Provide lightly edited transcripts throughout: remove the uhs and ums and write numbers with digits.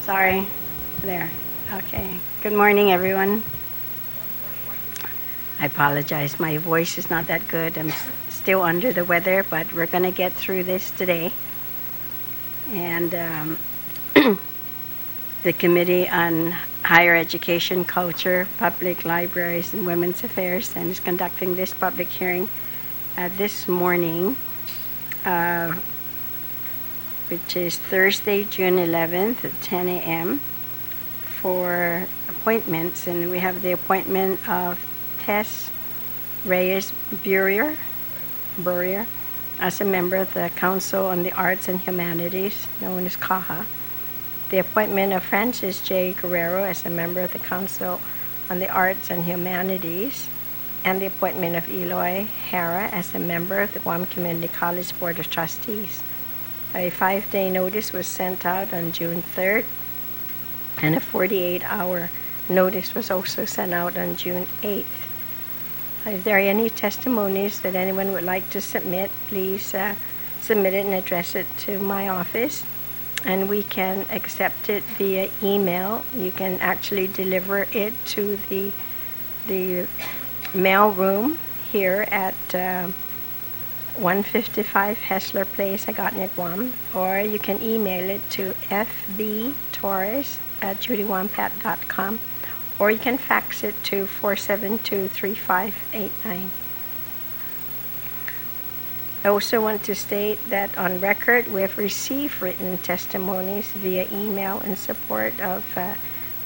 Sorry. There. Okay. Good morning, everyone. I apologize. My voice is not that good. I'm still under the weather, but we're going to get through this today. And the Committee on Higher Education, Culture, Public Libraries, and Women's Affairs and is conducting this public hearing this morning, which is Thursday, June 11th at 10 a.m. for appointments. And we have the appointment of Tess Reyes-Burrier as a member of the Council on the Arts and Humanities, known as CAHA. The appointment of Francis J. Guerrero as a member of the Council on the Arts and Humanities, and the appointment of Eloy Hara as a member of the Guam Community College Board of Trustees. A 5-day notice was sent out on June 3rd, and a 48-hour notice was also sent out on June 8th. If there are any testimonies that anyone would like to submit, please submit it and address it to my office, and we can accept it via email. You can actually deliver it to the mail room here at 155 Hessler Place, Agatna, Guam, or you can email it to fbtorres@judywampet.com, or you can fax it to 472-3589. I also want to state that on record we have received written testimonies via email in support of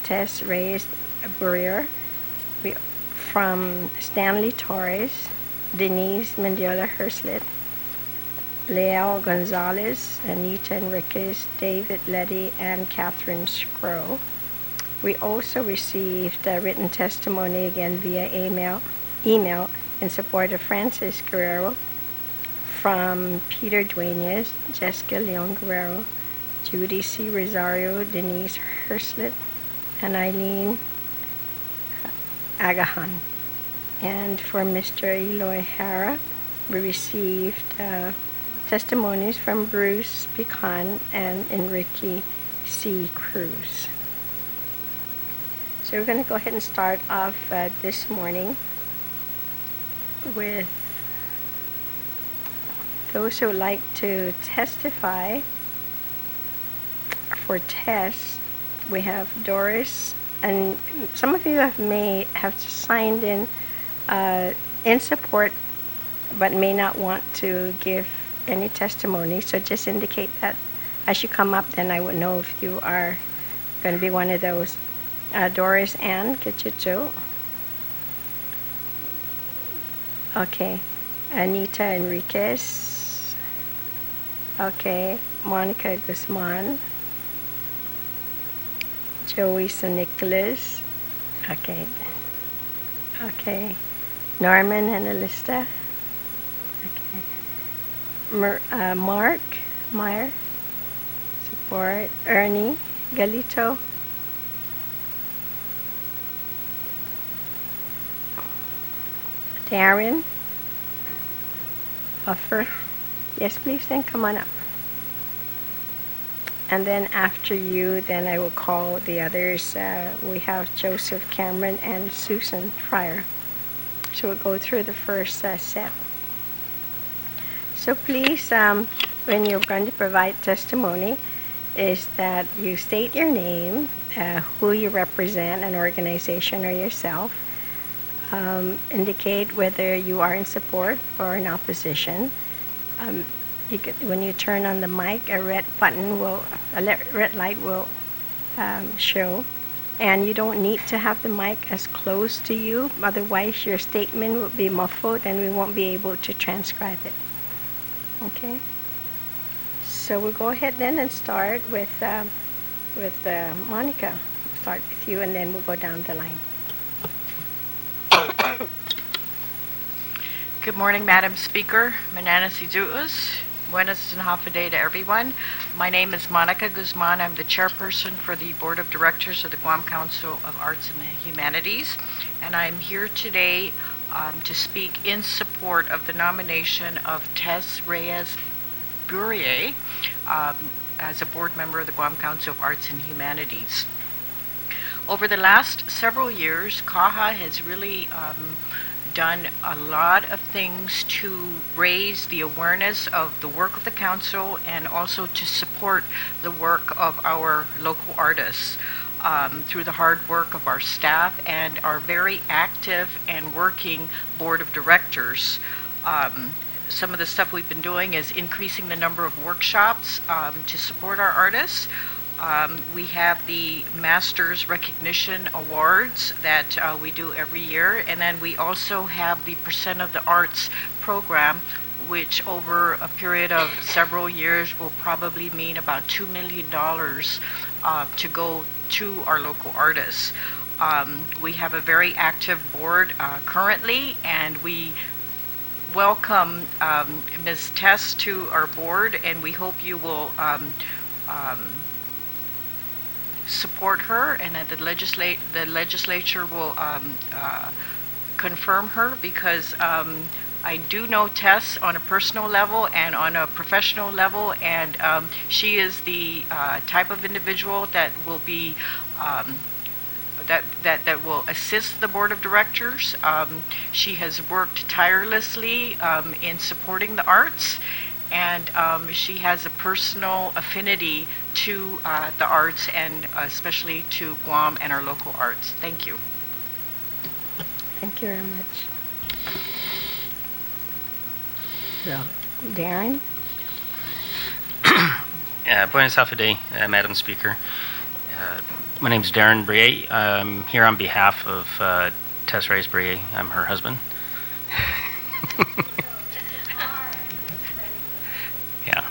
Tess Reyes-Burrier from Stanley Torres, Denise Mendiola Herslet, Leal Gonzalez, Anita Enriquez, David Letty, and Catherine Scrow. We also received a written testimony again via email in support of Francis Guerrero from Peter Duenas, Jessica Leon Guerrero, Judy C. Rosario, Denise Herslet, and Eileen Agahan. And for Mr. Eloy Hara, we received testimonies from Bruce Pecan and Enrique C. Cruz. So we're going to go ahead and start off this morning with those who would like to testify. For Tess, we have Doris, and some of you may have signed in support but may not want to give any testimony, so just indicate that as you come up, then I would know if you are going to be one of those. Doris Ann Kichicho. Okay. Anita Enriquez. Okay. Monica Guzman. Joey San Nicholas. Okay. Okay. Norman and Alista. Okay. Mark Meyer. Support. Ernie Galito. Darren Buffer. Yes, please, then come on up. And then after you, then I will call the others. We have Joseph Cameron and Susan Fryer. So we'll go through the first set. So please, when you're going to provide testimony, is that you state your name, who you represent, an organization or yourself. Indicate whether you are in support or in opposition. When you turn on the mic, a red light will show, and you don't need to have the mic as close to you. Otherwise, your statement will be muffled, and we won't be able to transcribe it. Okay. So we'll go ahead then and start with Monica. We'll start with you, and then we'll go down the line. Good morning, Madam Speaker, Mananas Izuus. Buenas and half a day to everyone. My name is Monica Guzman. I'm the chairperson for the Board of Directors of the Guam Council of Arts and Humanities, and I'm here today to speak in support of the nomination of Tess Reyes-Burrier as a board member of the Guam Council of Arts and Humanities. Over the last several years, CAHA has really done a lot of things to raise the awareness of the work of the council and also to support the work of our local artists through the hard work of our staff and our very active and working board of directors. Some of the stuff we've been doing is increasing the number of workshops to support our artists. We have the Masters Recognition Awards that we do every year, and then we also have the Percent of the Arts program, which over a period of several years will probably mean about $2 million to go to our local artists. We have a very active board currently, and we welcome Ms. Tess to our board, and we hope you will support her, and that the legislature will confirm her, because I do know Tess on a personal level and on a professional level, and she is the type of individual that will be that will assist the board of directors. She has worked tirelessly in supporting the arts, and she has a personal affinity to the arts, and especially to Guam and our local arts. Thank you. Thank you very much. So, Darren? Buenos Afide, Madam Speaker. My name is Darren Brier. I'm here on behalf of Tess Reyes-Burrier. I'm her husband. Yeah.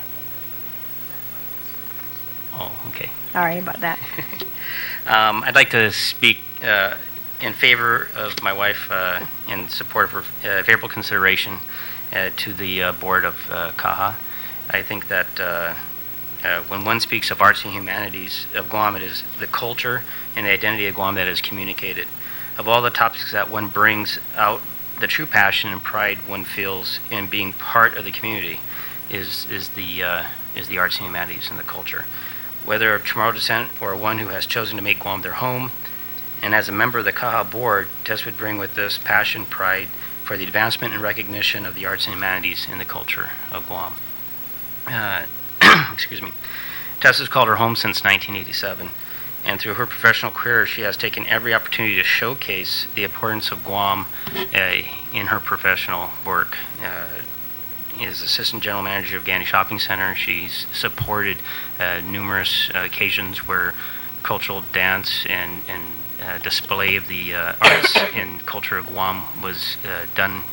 Oh, okay. Sorry about that. I'd like to speak in favor of my wife in support of her favorable consideration to the board of CAHA. I think that when one speaks of arts and humanities of Guam, it is the culture and the identity of Guam that is communicated. Of all the topics that one brings out, the true passion and pride one feels in being part of the community is the arts and humanities and the culture. Whether of Chamorro descent or one who has chosen to make Guam their home, and as a member of the CAHA board, Tess would bring with this passion, pride for the advancement and recognition of the arts and humanities and the culture of Guam. Excuse me. Tess has called her home since 1987, and through her professional career, she has taken every opportunity to showcase the importance of Guam in her professional work. Is assistant general manager of Gandhi Shopping Center. She's supported numerous occasions where cultural dance and display of the arts and culture of Guam was done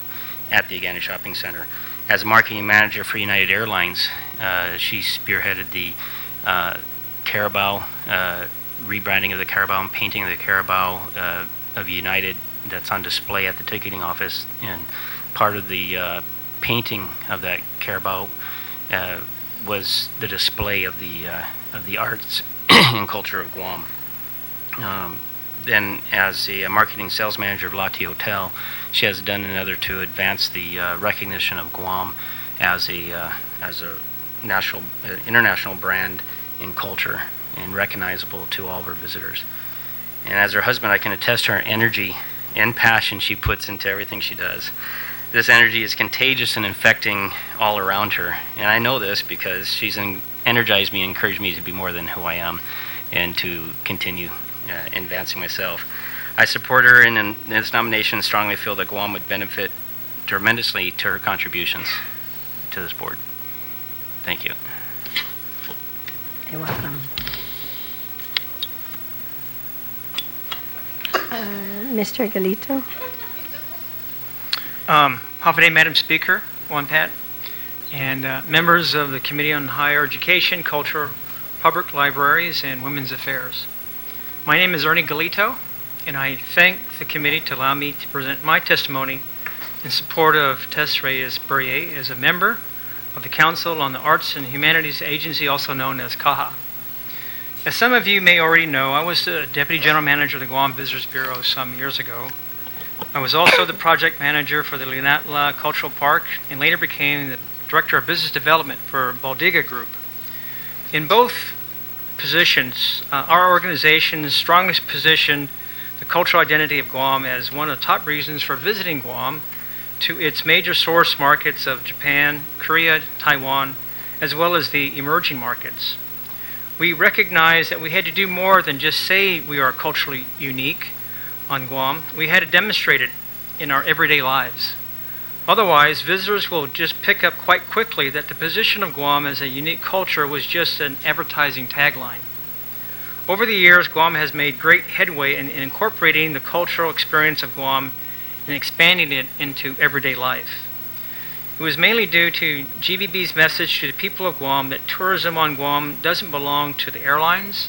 at the Gandhi Shopping Center. As a marketing manager for United Airlines, she spearheaded the Carabao, rebranding of the Carabao and painting of the Carabao of United that's on display at the ticketing office. And part of the painting of that Carabao was the display of the arts and culture of Guam. Then, as a marketing sales manager of Lati Hotel, she has done another to advance the recognition of Guam as a national, international brand in culture and recognizable to all of her visitors. And as her husband, I can attest to her energy and passion she puts into everything she does. This energy is contagious and infecting all around her. And I know this because she's energized me and encouraged me to be more than who I am and to continue advancing myself. I support her in this nomination and strongly feel that Guam would benefit tremendously to her contributions to this board. Thank you. You're welcome. Mr. Galito? Hafide, Madam Speaker, Pat, and members of the Committee on Higher Education, Culture, Public Libraries, and Women's Affairs. My name is Ernie Galito, and I thank the committee to allow me to present my testimony in support of Tess Reyes-Burrier as a member of the Council on the Arts and Humanities Agency, also known as CAHA. As some of you may already know, I was the Deputy General Manager of the Guam Visitors Bureau some years ago. I was also the project manager for the Linatla Cultural Park and later became the Director of Business Development for Baldiga Group. In both positions, our organization strongly positioned the cultural identity of Guam as one of the top reasons for visiting Guam to its major source markets of Japan, Korea, Taiwan, as well as the emerging markets. We recognized that we had to do more than just say we are culturally unique on Guam. We had to demonstrate it in our everyday lives. Otherwise, visitors will just pick up quite quickly that the position of Guam as a unique culture was just an advertising tagline. Over the years, Guam has made great headway in incorporating the cultural experience of Guam and expanding it into everyday life. It was mainly due to GVB's message to the people of Guam that tourism on Guam doesn't belong to the airlines,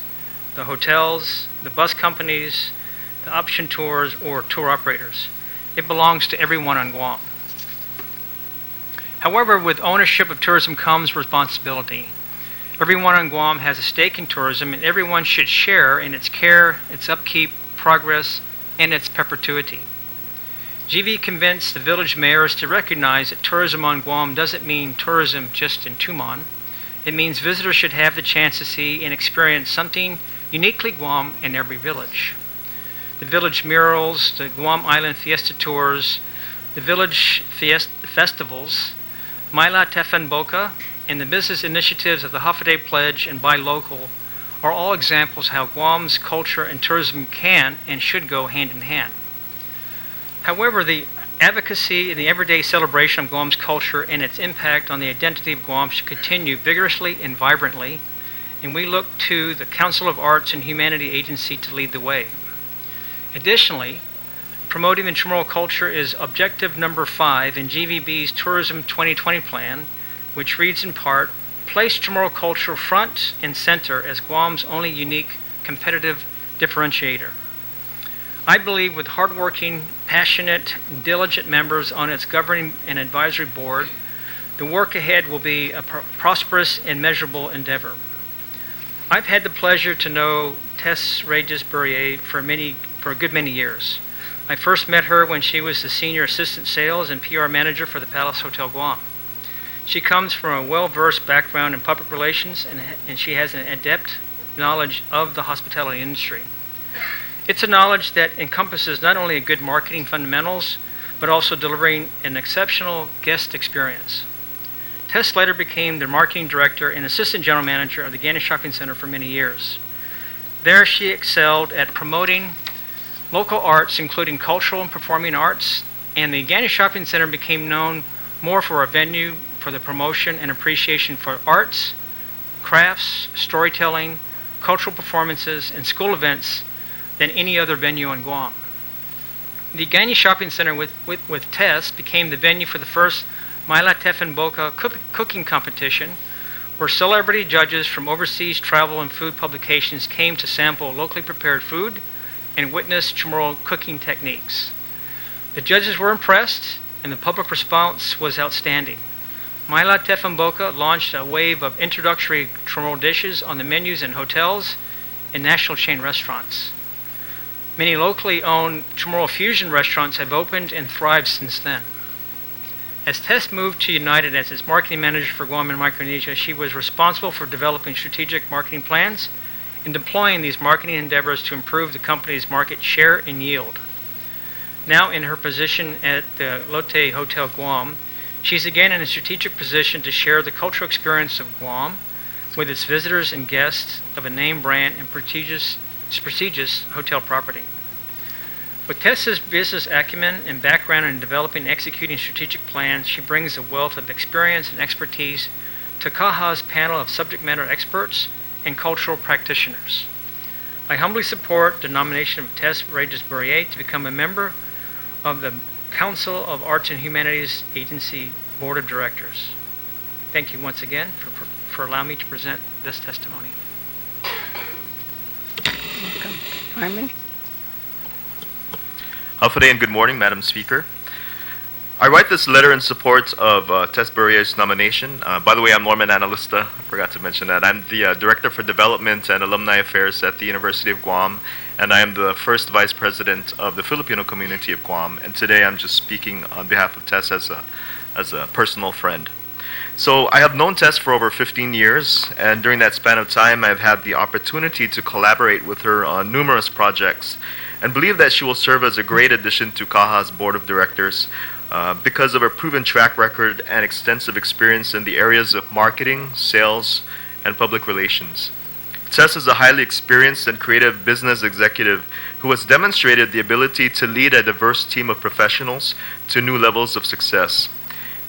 the hotels, the bus companies, the option tours, or tour operators. It belongs to everyone on Guam. However, with ownership of tourism comes responsibility. Everyone on Guam has a stake in tourism, and everyone should share in its care, its upkeep, progress, and its perpetuity. GV convinced the village mayors to recognize that tourism on Guam doesn't mean tourism just in Tumon. It means visitors should have the chance to see and experience something uniquely Guam in every village. The village murals, the Guam Island Fiesta tours, the village festivals, Maila Tefan Boca, and the business initiatives of the Hafa Pledge and Buy Local are all examples how Guam's culture and tourism can and should go hand in hand. However, the advocacy and the everyday celebration of Guam's culture and its impact on the identity of Guam should continue vigorously and vibrantly, and we look to the Council of Arts and Humanities Agency to lead the way. Additionally, promoting the Chamorro culture is objective number 5 in GVB's Tourism 2020 plan, which reads in part, place Chamorro culture front and center as Guam's only unique competitive differentiator. I believe with hardworking, passionate, diligent members on its governing and advisory board, the work ahead will be a prosperous and measurable endeavor. I've had the pleasure to know Tess Reyes-Burrier for a good many years. I first met her when she was the Senior Assistant Sales and PR Manager for the Palace Hotel Guam. She comes from a well-versed background in public relations, and she has an adept knowledge of the hospitality industry. It's a knowledge that encompasses not only a good marketing fundamentals, but also delivering an exceptional guest experience. Tess later became the marketing director and assistant general manager of the Gannett Shopping Center for many years. There she excelled at promoting local arts, including cultural and performing arts, and the Gannett Shopping Center became known more for a venue for the promotion and appreciation for arts, crafts, storytelling, cultural performances, and school events than any other venue on Guam. The Gannett Shopping Center with Tess became the venue for the first Maila Tefan Boca cooking competition, where celebrity judges from overseas travel and food publications came to sample locally prepared food and witness Chamorro cooking techniques. The judges were impressed, and the public response was outstanding. Maila Tefan Boca launched a wave of introductory Chamorro dishes on the menus in hotels and national chain restaurants. Many locally owned Chamorro fusion restaurants have opened and thrived since then. As Tess moved to United as its marketing manager for Guam and Micronesia, she was responsible for developing strategic marketing plans and deploying these marketing endeavors to improve the company's market share and yield. Now in her position at the Lotte Hotel Guam, she's again in a strategic position to share the cultural experience of Guam with its visitors and guests of a name brand and prestigious hotel property. With Tessa's business acumen and background in developing and executing strategic plans, she brings a wealth of experience and expertise to CAHA's panel of subject matter experts and cultural practitioners. I humbly support the nomination of Tess Reyes-Burrier to become a member of the Council of Arts and Humanities Agency Board of Directors. Thank you once again for allowing me to present this testimony. Welcome. Armin? Hafa and good morning, Madam Speaker. I write this letter in support of Tess Burrier's nomination. By the way, I'm Norman Analista. I forgot to mention that. I'm the Director for Development and Alumni Affairs at the University of Guam, and I am the first Vice President of the Filipino community of Guam. And today I'm just speaking on behalf of Tess as a personal friend. So I have known Tess for over 15 years, and during that span of time, I've had the opportunity to collaborate with her on numerous projects, and believe that she will serve as a great addition to CAHA's board of directors because of her proven track record and extensive experience in the areas of marketing, sales, and public relations. Tess is a highly experienced and creative business executive who has demonstrated the ability to lead a diverse team of professionals to new levels of success.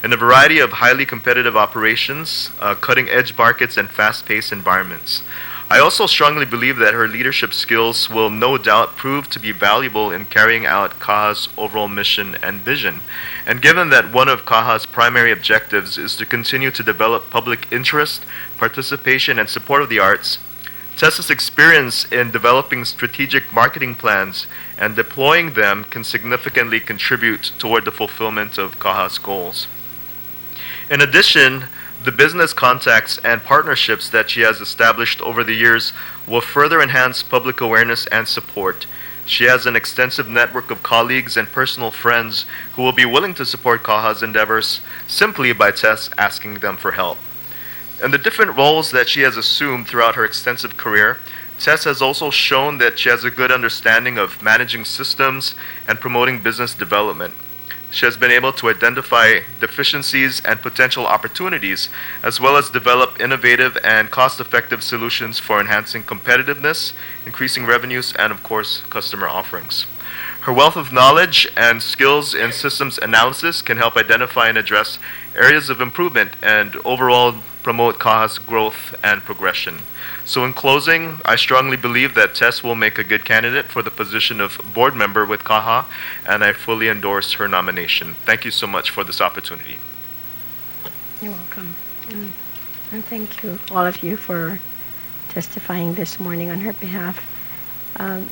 In a variety of highly competitive operations, cutting-edge markets, and fast-paced environments. I also strongly believe that her leadership skills will no doubt prove to be valuable in carrying out CAHA's overall mission and vision. And given that one of CAHA's primary objectives is to continue to develop public interest, participation, and support of the arts, Tessa's experience in developing strategic marketing plans and deploying them can significantly contribute toward the fulfillment of CAHA's goals. In addition, the business contacts and partnerships that she has established over the years will further enhance public awareness and support. She has an extensive network of colleagues and personal friends who will be willing to support CAHA's endeavors simply by Tess asking them for help. In the different roles that she has assumed throughout her extensive career, Tess has also shown that she has a good understanding of managing systems and promoting business development. She has been able to identify deficiencies and potential opportunities, as well as develop innovative and cost-effective solutions for enhancing competitiveness, increasing revenues, and of course, customer offerings. Her wealth of knowledge and skills in systems analysis can help identify and address areas of improvement and overall promote CAHA's growth and progression. So in closing, I strongly believe that Tess will make a good candidate for the position of board member with CAHA, and I fully endorse her nomination. Thank you so much for this opportunity. You're welcome. And thank you, all of you, for testifying this morning on her behalf. I'm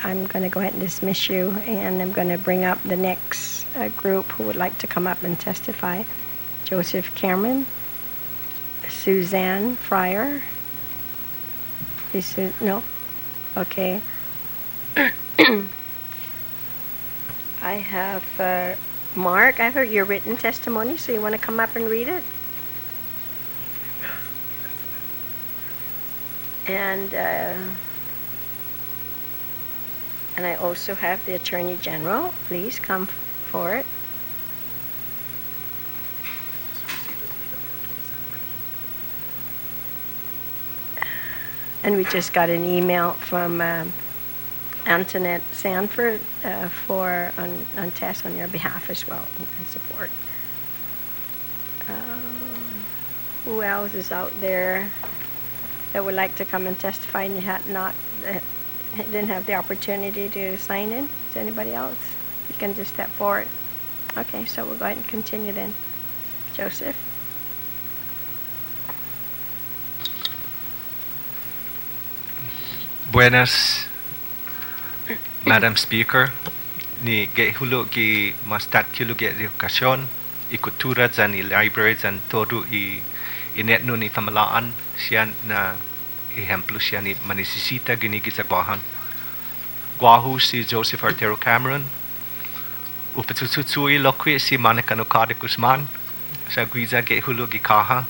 going to go ahead and dismiss you, and I'm going to bring up the next group who would like to come up and testify. Joseph Cameron, Suzanne Fryer. No? Okay. I have Mark. I heard your written testimony, so you want to come up and read it? And I also have the Attorney General. Please come forward. And we just got an email from Antoinette Sanford on Tess on your behalf as well, and support. Who else is out there that would like to come and testify and didn't have the opportunity to sign in? Is there anybody else? You can just step forward. Okay, so we'll go ahead and continue then. Joseph? Buenas, Madam Speaker. Ni gehulu gi mastat kilu ge educación y cultura dan i library dan todo i inet nun i pamalaan siyan na ejemplo siyan i manisisita gini gizagwahan. Guahu si Joseph Artero Cameron. Upatututsui lokwi si Monica Nocada Guzman. Sa guiza gehulu gi CAHA.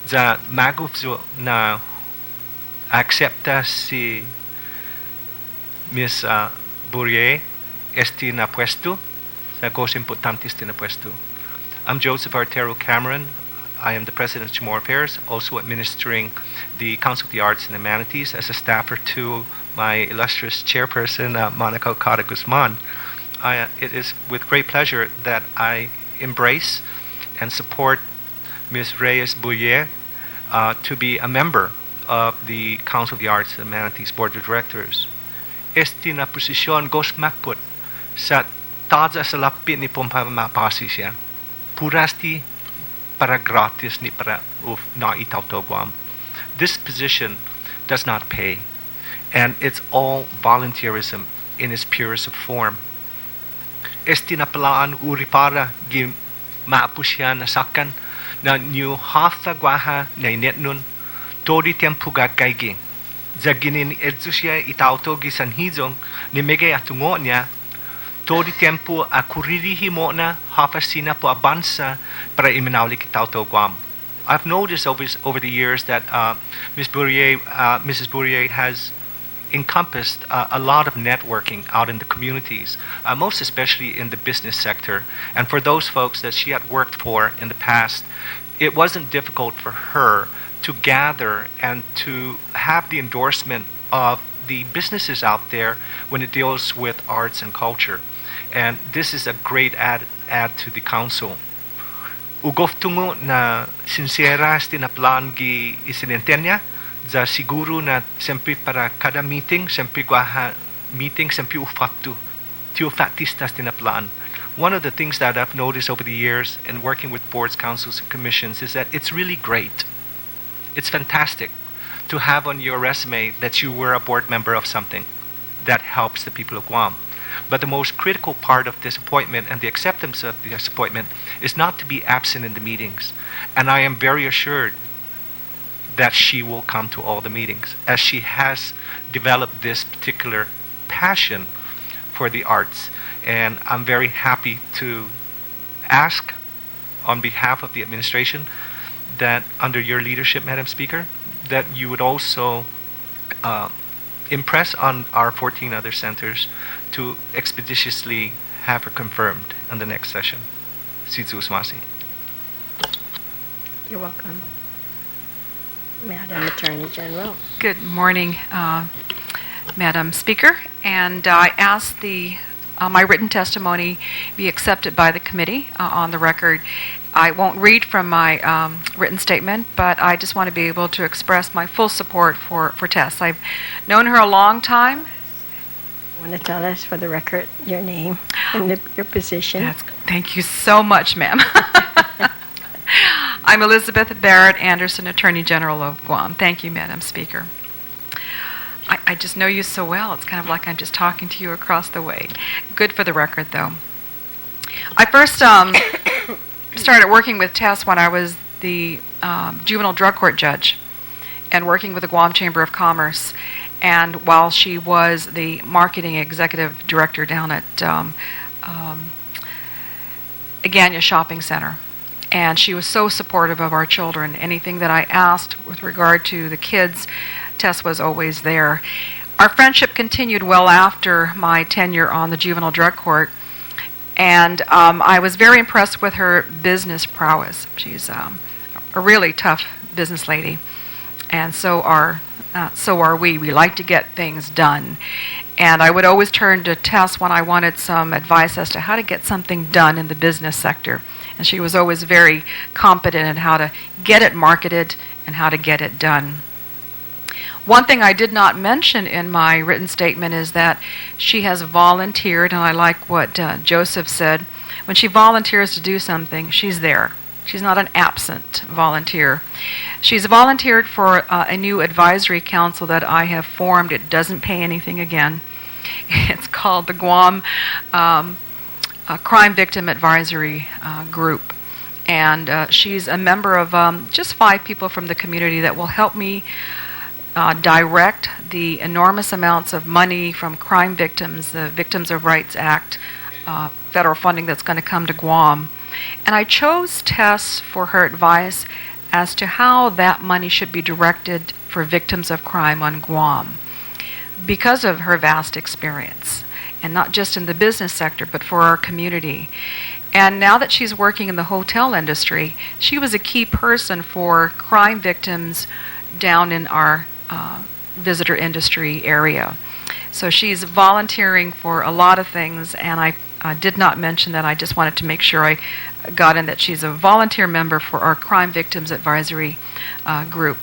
Za maguf na acepta si Miss Burrier este na puesto, sa cosas importantes este na puesto. I'm Joseph Artero Cameron. I am the President of Chamorro Affairs, also administering the Council of the Arts and Humanities as a staffer to my illustrious chairperson, Monica Nocada Guzman. It is with great pleasure that I embrace and support Ms. Reyes-Burrier to be a member of the Council of the Arts and Humanities Board of Directors. Este na posisyon gosmakput sa taza sa lapit ni pumpamapasi siya. Purasti para gratis ni para na itauto Guam. This position does not pay, and it's all volunteerism in its purest form. Este na palaan uri para gi maapusya na sakan na new hafa guaha na inet nun Tori tempu gagaigi. Zaginin edzusia itauto gisanhizong ni mege atungo niya todo tempo a kuririhi mo na hafasina po abansa para iminauli kitauto Guam. I've noticed over the years that Mrs. Burrier has encompassed a lot of networking out in the communities, most especially in the business sector. And for those folks that she had worked for in the past, it wasn't difficult for her to gather and to have the endorsement of the businesses out there when it deals with arts and culture. And this is a great add to the council. Ugof tungo na sincera tinaplan gi isinentenya, za siguro na sempre para kada meeting, sempre guaha meeting, sempre ufatu, tiofatistas tinaplan. One of the things that I've noticed over the years in working with boards, councils, and commissions is that it's really great. It's fantastic to have on your resume that you were a board member of something that helps the people of Guam. But the most critical part of this appointment and the acceptance of this appointment is not to be absent in the meetings. And I am very assured that she will come to all the meetings, as she has developed this particular passion for the arts. And I'm very happy to ask on behalf of the administration that under your leadership, Madam Speaker, that you would also impress on our 14 other centers to expeditiously have her confirmed in the next session. Sizus Masi. You're welcome. Madam Attorney General. Good morning, Madam Speaker, and I ask my written testimony be accepted by the committee on the record. I won't read from my written statement, but I just want to be able to express my full support for Tess. I've known her a long time. Want to tell us for the record your name and your position? Thank you so much, ma'am. I'm Elizabeth Barrett Anderson, Attorney General of Guam. Thank you, Madam Speaker. I just know you so well. It's kind of like I'm just talking to you across the way. Good for the record, though. I first started working with Tess when I was the juvenile drug court judge and working with the Guam Chamber of Commerce, and while she was the marketing executive director down at Agania Shopping Center. And she was so supportive of our children. Anything that I asked with regard to the kids, Tess was always there. Our friendship continued well after my tenure on the juvenile drug court, and I was very impressed with her business prowess. She's a really tough business lady, and so are we. We like to get things done. And I would always turn to Tess when I wanted some advice as to how to get something done in the business sector. And she was always very competent in how to get it marketed and how to get it done. One thing I did not mention in my written statement is that she has volunteered, and I like what Joseph said. When she volunteers to do something, she's there. She's not an absent volunteer. She's volunteered for a new advisory council that I have formed. It doesn't pay anything again. It's called the Guam Crime Victim Advisory Group. And she's a member of just 5 people from the community that will help me direct the enormous amounts of money from crime victims, the Victims of Rights Act, federal funding that's going to come to Guam. And I chose Tess for her advice as to how that money should be directed for victims of crime on Guam because of her vast experience, and not just in the business sector, but for our community. And now that she's working in the hotel industry, she was a key person for crime victims down in our visitor industry area. So she's volunteering for a lot of things, and I did not mention that. I just wanted to make sure I got in that she's a volunteer member for our Crime Victims Advisory Group.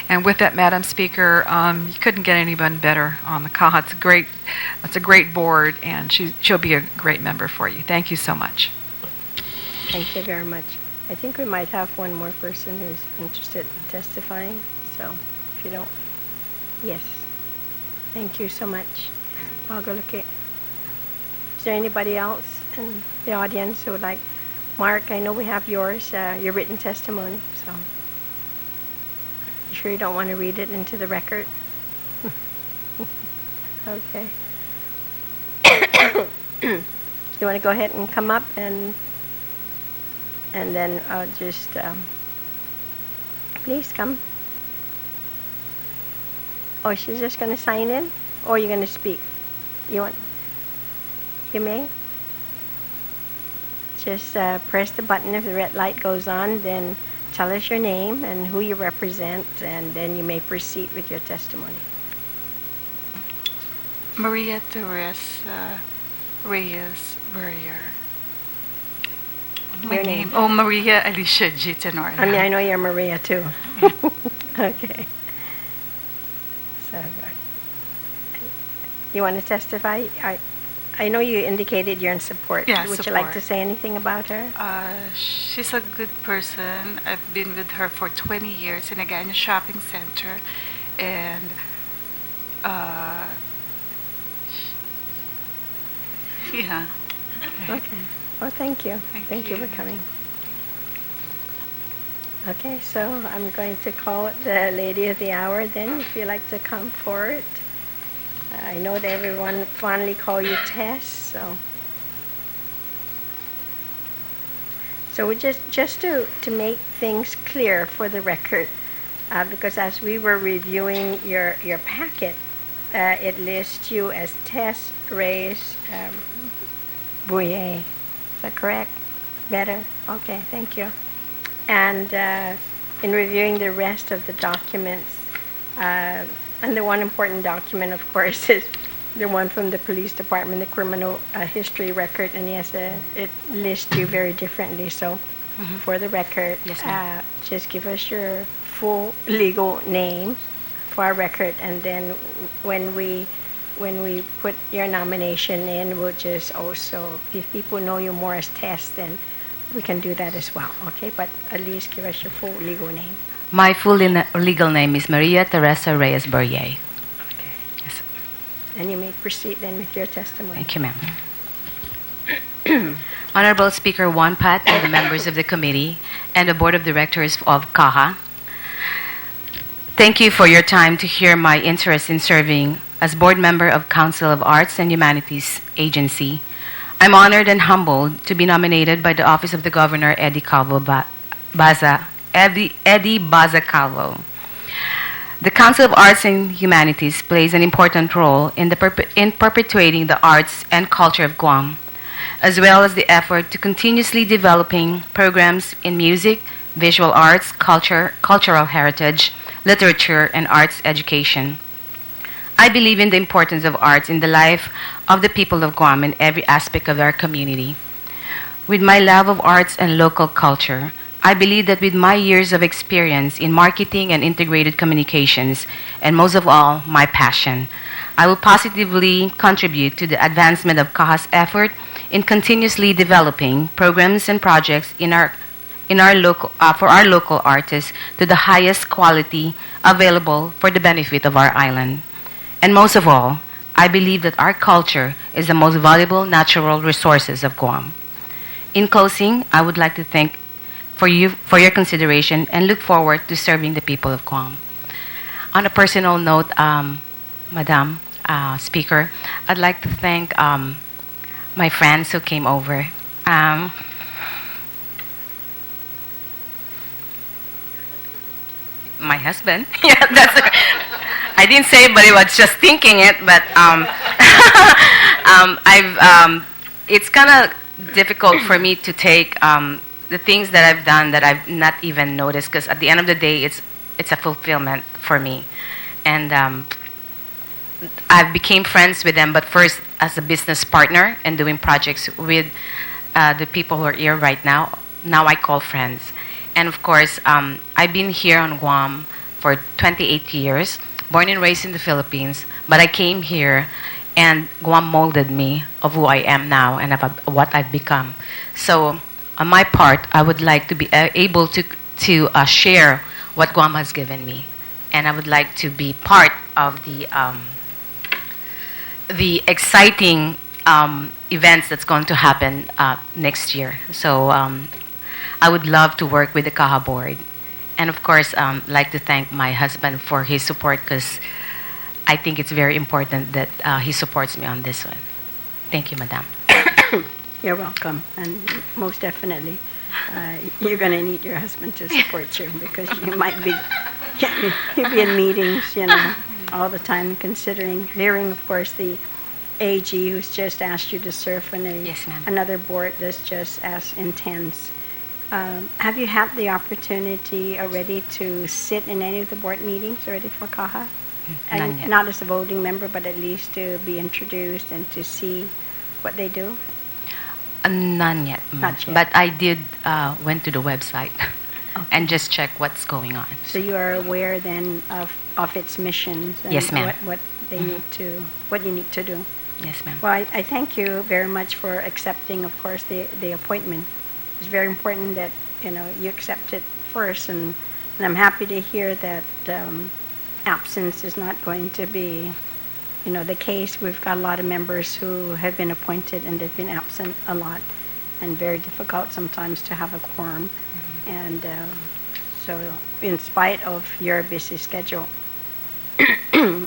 And with that, Madam Speaker, you couldn't get anyone better on the CAHA. It's a great board, and she'll be a great member for you. Thank you so much. Thank you very much. I think we might have one more person who's interested in testifying. So if you don't, yes. Thank you so much. I'll go look at. Is there anybody else in the audience who would like? Mark, I know we have yours, your written testimony. So you sure you don't want to read it into the record? Okay. You want to go ahead and come up and then just please come. Oh, she's just going to sign in, or you're going to speak? You want? You may. Just press the button. If the red light goes on, then tell us your name and who you represent, and then you may proceed with your testimony. Maria Teresa Reyes-Burrier. My Your name? name? Oh, Maria Alicia G. Tenor. I mean, I know you're Maria too. Okay. So good. You want to testify? I know you indicated you're in support. Yeah, Would you like support. to say anything about her? She's a good person. I've been with her for 20 years in a Ganya shopping center. And yeah. Okay. Well, thank you. Thank you you. for coming. Okay, so I'm going to call it the lady of the hour then, if you'd like to come forward. I know that everyone fondly call you Tess, so we just to make things clear for the record, because as we were reviewing your packet, it lists you as Tess Reyes-Burrier. Is that correct? Better? Okay, thank you. And in reviewing the rest of the documents, and the one important document, of course, is the one from the police department, the criminal history record, and yes, it lists you very differently. So, for the record, Yes, ma'am. just give us your full legal name for our record, and then when we put your nomination in, we'll just also, if people know you more as Tess, then we can do that as well, okay? But at least give us your full legal name. My full legal name is Maria Teresa Reyes-Burrier. Okay. Yes. And you may proceed then with your testimony. Thank you, ma'am. Honorable Speaker Juan Pat and the members of the committee and the Board of Directors of CAHA, thank you for your time to hear my interest in serving as board member of Council of Arts and Humanities Agency. I'm honored and humbled to be nominated by the Office of the Governor, Ed.D. Baza Calvo. The Council of Arts and Humanities plays an important role in perpetuating the arts and culture of Guam, as well as the effort to continuously developing programs in music, visual arts, cultural heritage, literature, and arts education. I believe in the importance of arts in the life of the people of Guam in every aspect of our community. With my love of arts and local culture, I believe that with my years of experience in marketing and integrated communications, and most of all, my passion, I will positively contribute to the advancement of CAHA's effort in continuously developing programs and projects for our local artists to the highest quality available for the benefit of our island. And most of all, I believe that our culture is the most valuable natural resources of Guam. In closing, I would like to thank for your consideration and look forward to serving the people of Guam. On a personal note, Madam Speaker, I'd like to thank my friends who came over. My husband. Yeah, that's. I didn't say it, but I was just thinking it. But it's kind of difficult for me to take the things that I've done that I've not even noticed, because at the end of the day, it's a fulfillment for me, and I became friends with them. But first, as a business partner and doing projects with the people who are here right now. Now I call friends, and of course, I've been here on Guam for 28 years. Born and raised in the Philippines, but I came here and Guam molded me of who I am now and about what I've become. So on my part, I would like to be able to share what Guam has given me, and I would like to be part of the exciting events that's going to happen next year. So I would love to work with the CAHA board. And of course, like to thank my husband for his support, because I think it's very important that he supports me on this one. Thank you, Madam. You're welcome, and most definitely, you're going to need your husband to support you because you might be you'll be in meetings, all the time, considering hearing, of course, the AG who's just asked you to serve on Yes, ma'am. another board that's just as intense. Have you had the opportunity already to sit in any of the board meetings already for CAHA? None And yet. not as a voting member, but at least to be introduced and to see what they do? None yet. Not yet. But I did went to the website and just check what's going on. So you are aware then of its missions and Yes, ma'am. what they need to, what you need to do. Yes, ma'am. Well, I thank you very much for accepting, of course, the appointment. It's very important that, you accept it first, and I'm happy to hear that absence is not going to be, the case. We've got a lot of members who have been appointed and they've been absent a lot, and very difficult sometimes to have a quorum. And so in spite of your busy schedule,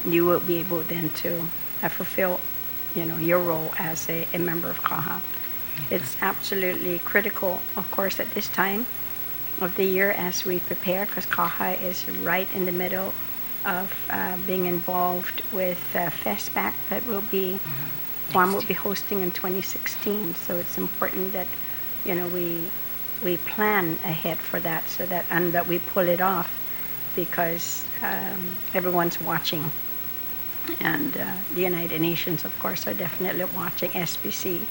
you will be able then to fulfill, your role as a member of CAHA. It's absolutely critical, of course, at this time of the year as we prepare, because CAHA is right in the middle of being involved with FESPAC that will be, Guam will be hosting in 2016. So it's important that, we plan ahead for that, so that, and that we pull it off, because everyone's watching. And the United Nations, of course, are definitely watching. SBC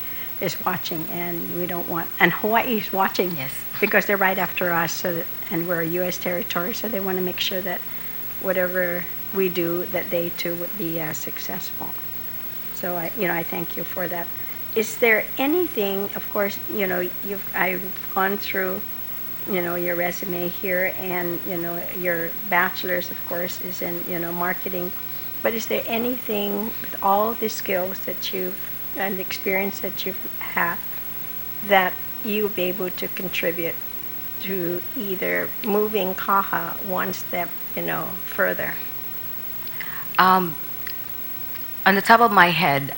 is watching, and we don't want, and Hawaii is watching. Yes. Because they're right after us, and we're a U.S. territory, so they want to make sure that whatever we do, that they too would be successful. So I thank you for that. Is there anything, of course, I've gone through, your resume here, and your bachelor's, of course, is in marketing. But is there anything with all the skills that you've and the experience that you've had that you'll be able to contribute to either moving CAHA one step, further? On the top of my head,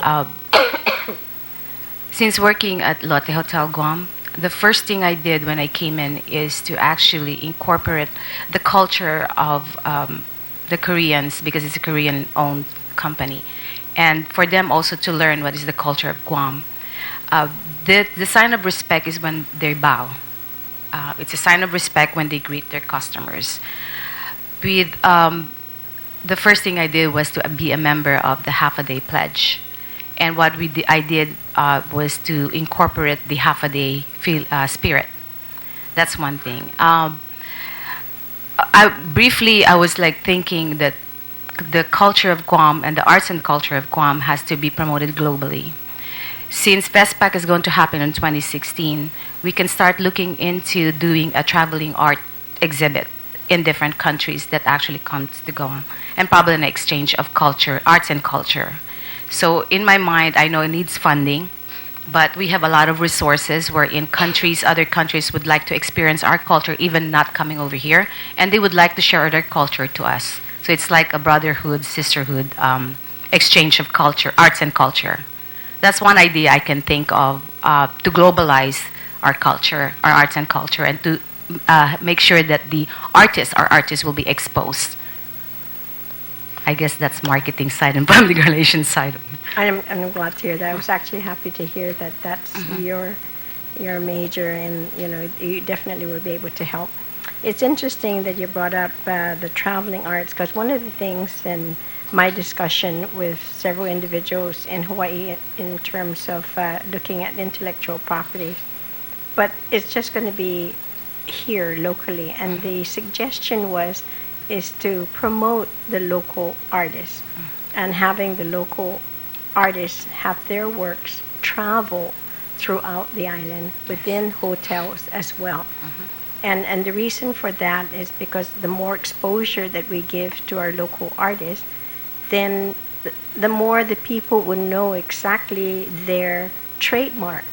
since working at Lotte Hotel Guam, the first thing I did when I came in is to actually incorporate the culture of the Koreans, because it's a Korean-owned company, and for them also to learn what is the culture of Guam. The sign of respect is when they bow. It's a sign of respect when they greet their customers. With the first thing I did was to be a member of the half-a-day pledge, and what I did was to incorporate the half-a-day spirit. That's one thing. I was thinking that the culture of Guam and the arts and culture of Guam has to be promoted globally. Since FESPAC is going to happen in 2016, we can start looking into doing a traveling art exhibit in different countries that actually comes to Guam, and probably an exchange of culture, arts and culture. So in my mind, I know it needs funding, but we have a lot of resources where other countries would like to experience our culture, even not coming over here, and they would like to share their culture to us. So it's like a brotherhood, sisterhood, exchange of culture, arts and culture. That's one idea I can think of to globalize our culture, our arts and culture, and to make sure that our artists will be exposed. I guess that's marketing side and public relations side. I'm glad to hear that. I was actually happy to hear that that's your major, and you definitely will be able to help. It's interesting that you brought up the traveling arts, because one of the things in my discussion with several individuals in Hawaii in terms of looking at intellectual property, but it's just going to be here locally, and the suggestion is to promote the local artists, and having the local artists have their works travel throughout the island within hotels as well. And the reason for that is because the more exposure that we give to our local artists, then the more the people will know exactly their trademark,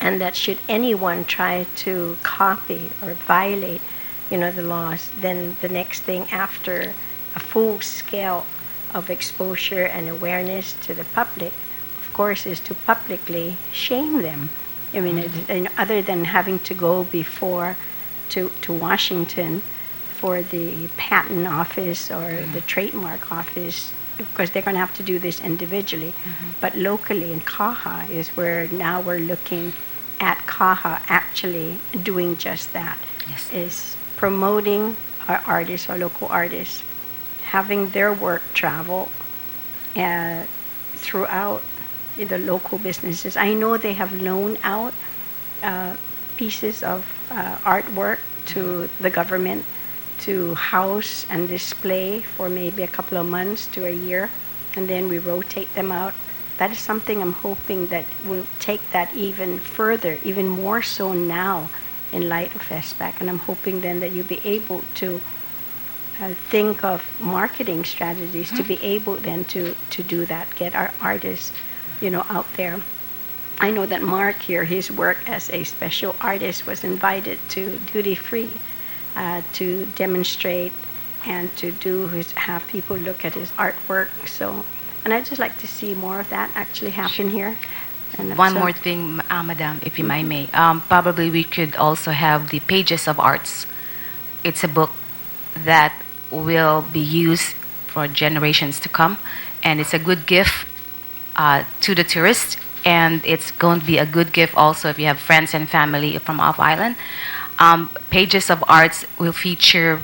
and that should anyone try to copy or violate the laws, then the next thing after a full scale of exposure and awareness to the public, of course, is to publicly shame them. I mean, other than having to go before to Washington for the patent office or the trademark office, because they're going to have to do this individually. But locally in CAHA is where now we're looking at CAHA actually doing just that. Yes. Is promoting our artists, our local artists, having their work travel throughout the local businesses. I know they have loaned out pieces of artwork to the government to house and display for maybe a couple of months to a year, and then we rotate them out. That is something I'm hoping that we'll take that even further, even more so now in light of FESPAC, and I'm hoping then that you'll be able to think of marketing strategies to be able then to do that, get our artists, out there. I know that Mark here, his work as a special artist was invited to Duty Free to demonstrate and to have people look at his artwork. So, and I'd just like to see more of that actually happen here. And One more thing, Madam, if you might may. Probably we could also have the Pages of Arts. It's a book that will be used for generations to come, and it's a good gift to the tourists, and it's going to be a good gift also if you have friends and family from off-island. Pages of Arts will feature,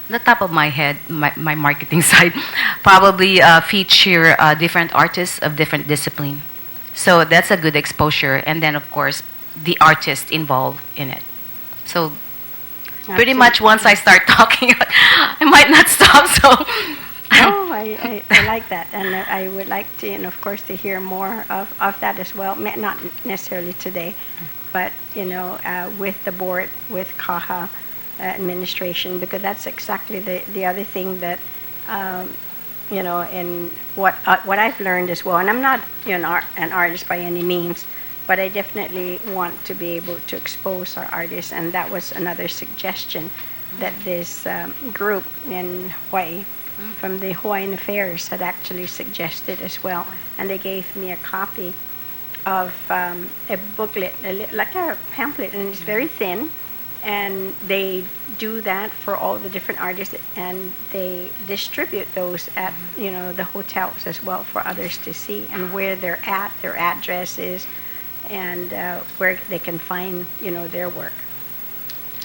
on the top of my head, my marketing side, probably feature different artists of different discipline. So that's a good exposure, and then of course the artist involved in it. So pretty much once I start talking, I might not stop. So oh, I like that, and I would like to, and of course, to hear more of that as well. Not necessarily today, but with the board, with CAHA administration, because that's exactly the other thing that and what I've learned as well. And I'm not an artist by any means, but I definitely want to be able to expose our artists, and that was another suggestion that this group in Hawaii from the Hawaiian Affairs had actually suggested as well. And they gave me a copy of a booklet, like a pamphlet, and it's very thin. And they do that for all the different artists, and they distribute those at the hotels as well for others to see, and where they're at, their addresses, and where they can find their work.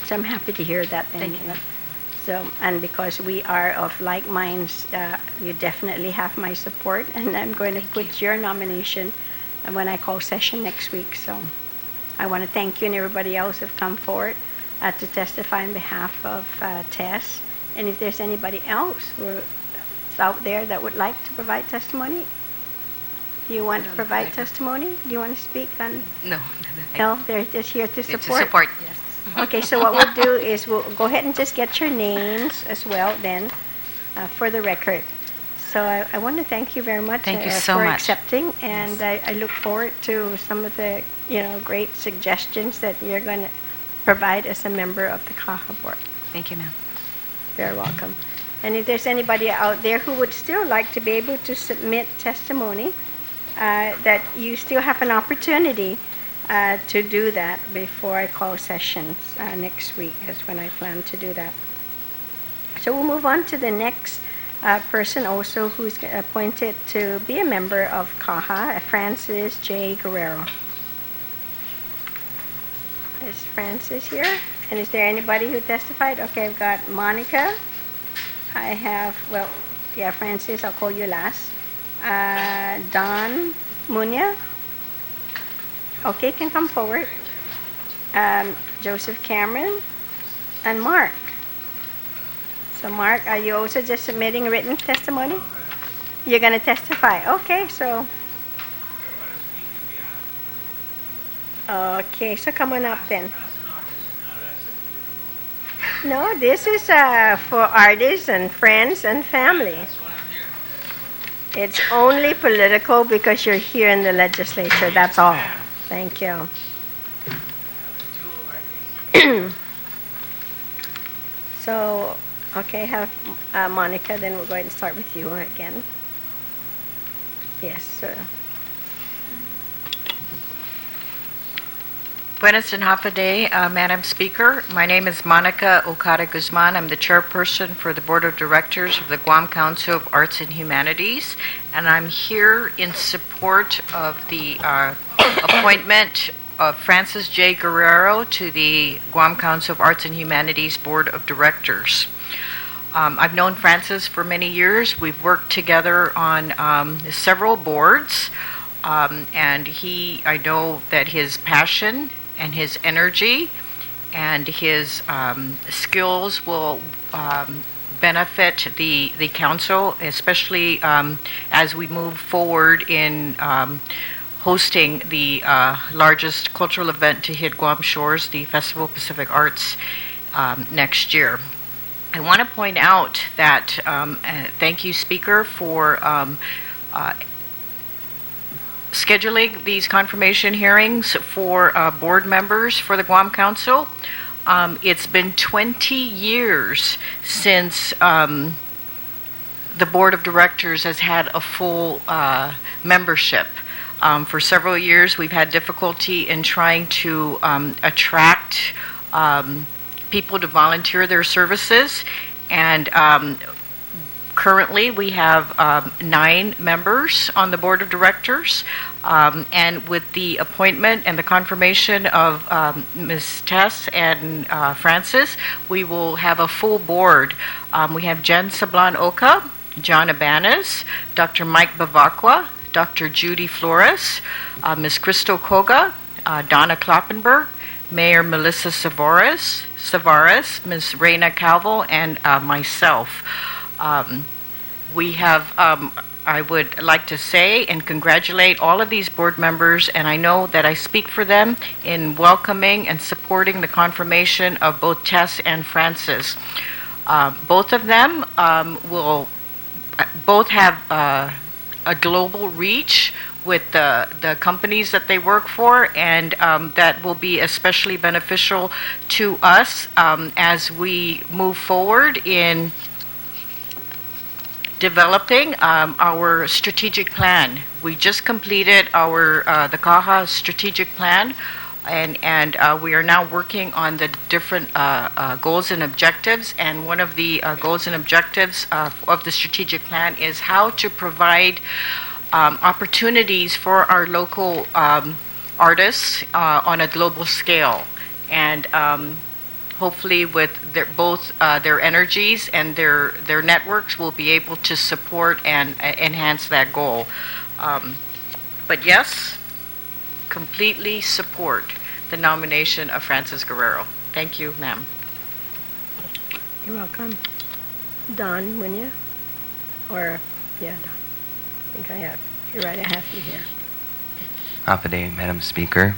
So I'm happy to hear that. Thank you. So, and because we are of like minds, you definitely have my support, and I'm going to put your nomination when I call session next week. So I want to thank you and everybody else who've come forward to testify on behalf of Tess. And if there's anybody else who's out there that would like to provide testimony, do you want to provide testimony? Do you want to speak on? No. No, they're just here to support. To support, yes. Okay, so what we'll do is we'll go ahead and just get your names as well then for the record. So I want to thank you very much Thank you so for much. accepting, and I look forward to some of the great suggestions that you're going to provide as a member of the CAHA board. Thank you, ma'am. Very welcome. And if there's anybody out there who would still like to be able to submit testimony, that you still have an opportunity to do that before I call sessions next week. That's when I plan to do that. So we'll move on to the next person also who's appointed to be a member of CAHA, Francis J. Guerrero. Is Francis here? And is there anybody who testified? Okay, I've got Monica. I have, Francis, I'll call you last. Don Munya. Okay, can come forward. Joseph Cameron. And Mark. So Mark, are you also just submitting written testimony? You're going to testify. Okay, so. Okay, so come on up then. No, this is for artists and friends and family. It's only political because you're here in the legislature, that's all. Thank you. So, okay, have Monica, then we'll go ahead and start with you again. Yes, sir. Buenas and Hafa Day, Madam Speaker. My name is Monica Okada Guzman. I'm the chairperson for the Board of Directors of the Guam Council of Arts and Humanities, and I'm here in support of the appointment of Francis J. Guerrero to the Guam Council of Arts and Humanities Board of Directors. I've known Francis for many years. We've worked together on several boards, and I know that his passion and his energy and his skills will benefit the council, especially as we move forward in hosting the largest cultural event to hit Guam shores, the Festival of Pacific Arts, next year. I want to point out that, thank you, Speaker, for scheduling these confirmation hearings for board members for the Guam Council. It's been 20 years since the Board of Directors has had a full membership. For several years, we've had difficulty in trying to attract people to volunteer their services, and currently, we have 9 members on the Board of Directors, and with the appointment and the confirmation of Ms. Tess and Francis, we will have a full board. We have Jen Sablan Oka, John Abanez, Dr. Mike Bavacqua, Dr. Judy Flores, Ms. Crystal Koga, Donna Kloppenberg, Mayor Melissa Savares, Ms. Reina Calvo, and myself. We have, I would like to say and congratulate all of these board members, and I know that I speak for them in welcoming and supporting the confirmation of both Tess and Francis. Both of them will both have a global reach with the companies that they work for, and that will be especially beneficial to us as we move forward in developing our strategic plan. We just completed the CAHA strategic plan, and we are now working on the different goals and objectives. And one of the goals and objectives of the strategic plan is how to provide opportunities for our local artists on a global scale. And hopefully with both their energies and their networks, will be able to support and enhance that goal. But yes, completely support the nomination of Francis Guerrero. Thank you, ma'am. You're welcome. Don Munya? Or, yeah, Don. I think I have. You're right, I have you here. Day, Madam Speaker.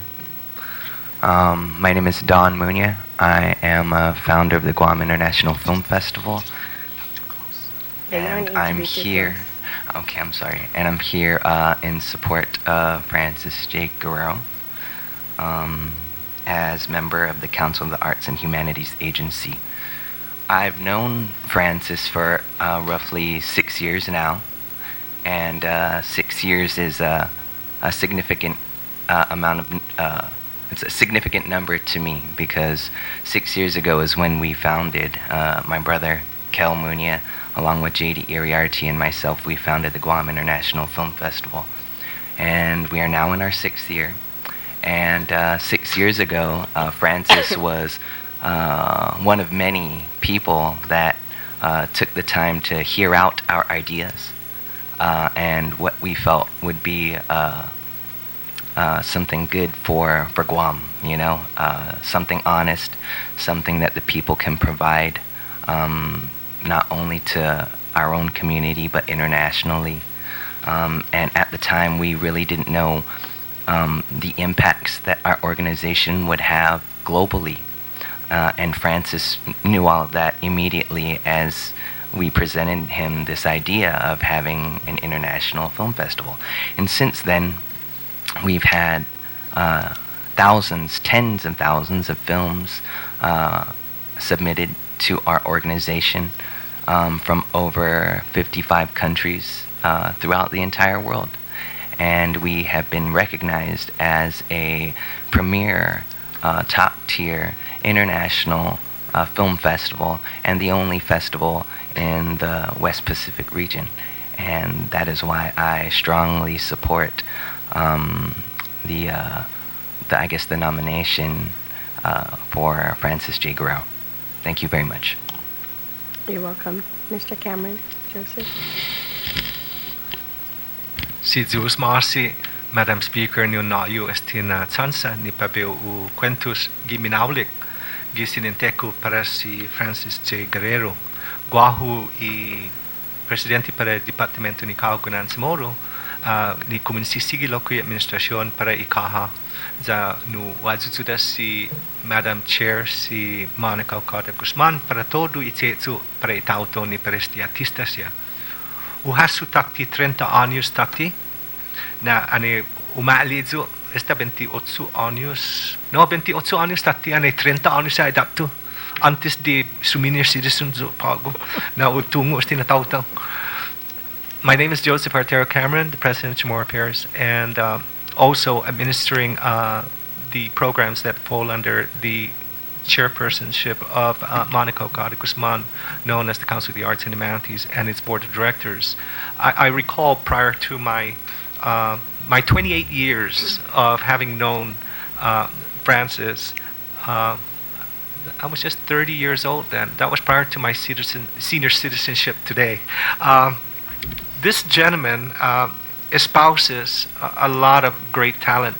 My name is Don Munya. I am a founder of the Guam International Film Festival. And I'm here. Okay, I'm sorry. And I'm here in support of Francis J. Guerrero as member of the Council of the Arts and Humanities Agency. I've known Francis for roughly 6 years now, and 6 years is a significant amount of. It's a significant number to me, because 6 years ago is when we founded, my brother Kel Munya, along with J.D. Iriarty and myself, we founded the Guam International Film Festival. And we are now in our 6th year. And 6 years ago, Francis was one of many people that took the time to hear out our ideas and what we felt would be something good for Guam, something honest, something that the people can provide, not only to our own community, but internationally. And at the time, we really didn't know the impacts that our organization would have globally. And Francis knew all of that immediately as we presented him this idea of having an international film festival. And since then, we've had thousands, tens of thousands of films submitted to our organization from over 55 countries throughout the entire world. and we have been recognized as a premier, top-tier international film festival, and the only festival in the West Pacific region. And that is why I strongly support the nomination for Francis J. Guerrero. Thank you very much. You're welcome. Mr. Cameron, Joseph. Si Zeus Marcy, Madam Speaker, ni nayo estina chansa ni pabeo u quentus giminaulik gisininteku para si Francis J. Guerrero. Guahu i presidente para Departamento ni Kaugunan Simoro, ni kuminsisigi loko i administrasyon para i CAHA. Za nu wazuzuda si Madam Chair si Monica Guzman para todo itetsu para itauto ni prestiatista siya. Uhasu takti 30 años takti na ane umaalidzo esta 28 años. No, 28 años takti ane 30 años sa idapto. Antes de suminer citizen zo pago na utungo esti na tauto. My name is Joseph Artero Cameron, the President of Chamorro Affairs, and also administering the programs that fall under the chairpersonship of Monica Guzman, known as the Council of the Arts and Humanities, and its board of directors. I recall prior to my 28 years of having known Francis, I was just 30 years old then. That was prior to my senior citizenship today. This gentleman espouses a lot of great talent.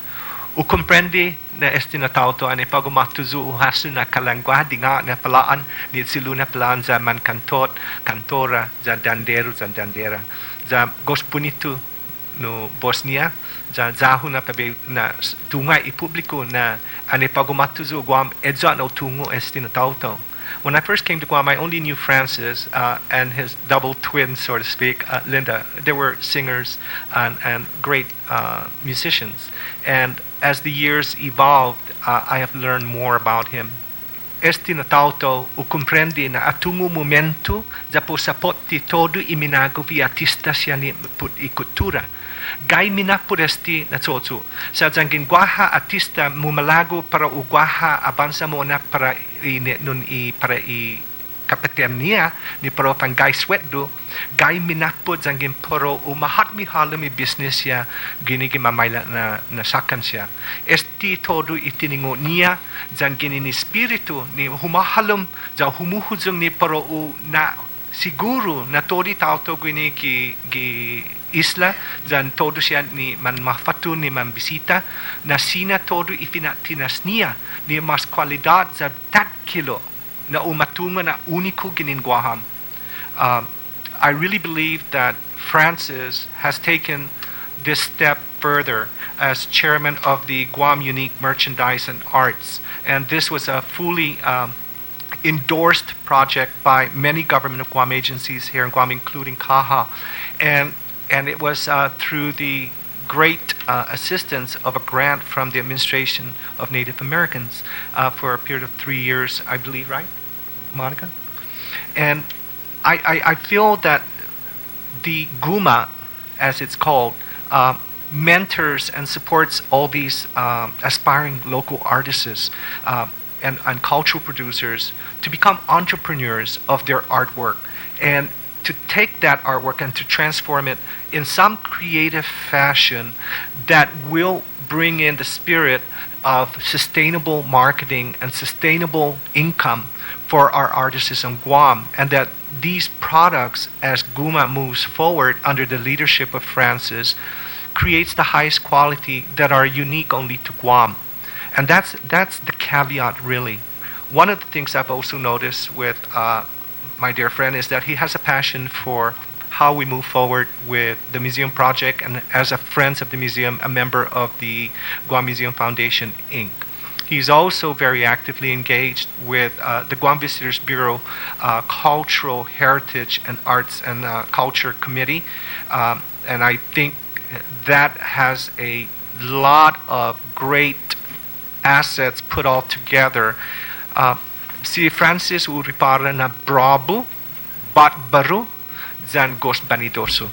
U comprende na estinatauto ane pagumatuzu uhasu na kalangwa dinga na palaan ni silu na palaan za man kantora za dandera za gospunitu no Bosnia za zahu na pabe na tunga i publiko na ane pagumatuzu Guam edza no tungo estinatauto. When I first came to Guam, I only knew Francis and his double twin, so to speak, Linda. They were singers and great musicians. And as the years evolved, I have learned more about him. Este natauto o comprende na atungo momento za po sapoti todo iminago vi artista siya ni put i kultura. Gai mina por esti na tsotsu. Sa zangin guaha artista mumalago para u guaha abansa mo na para para i kapitania ni para pangai swetdo. Gai mina po zangin poro u mahatmi halami business ya ginigi mamayla na sakan siya. Esti todo itiningo niya zangin ni spiritu ni humahalom za humuhuzong ni paro u na siguro na tori tauto gini gi isla zan todo siya ni man mafatu ni man bisita na sina todo ifinatinas niya ni mas kwalidad za 3 kilo na umatunga na unico ginin Guam. I really believe that Francis has taken this step further as chairman of the Guam Unique Merchandise and Arts, and this was a fully endorsed project by many government of Guam agencies here in Guam, including CAHA, and it was through the great assistance of a grant from the Administration of Native Americans for a period of 3 years, I believe, right, Monica? And I feel that the GUMA, as it's called, mentors and supports all these aspiring local artists and cultural producers to become entrepreneurs of their artwork and to take that artwork and to transform it in some creative fashion that will bring in the spirit of sustainable marketing and sustainable income for our artists in Guam, and that these products, as GUMA moves forward under the leadership of Francis, creates the highest quality that are unique only to Guam. And that's the caveat, really. One of the things I've also noticed with my dear friend is that he has a passion for how we move forward with the museum project, and as a friend of the museum, a member of the Guam Museum Foundation, Inc. He's also very actively engaged with the Guam Visitors Bureau Cultural Heritage and Arts and Culture Committee, and I think that has a lot of great assets put all together. Si Francis uripara na brabo, bat baru, zan ghost banidoso.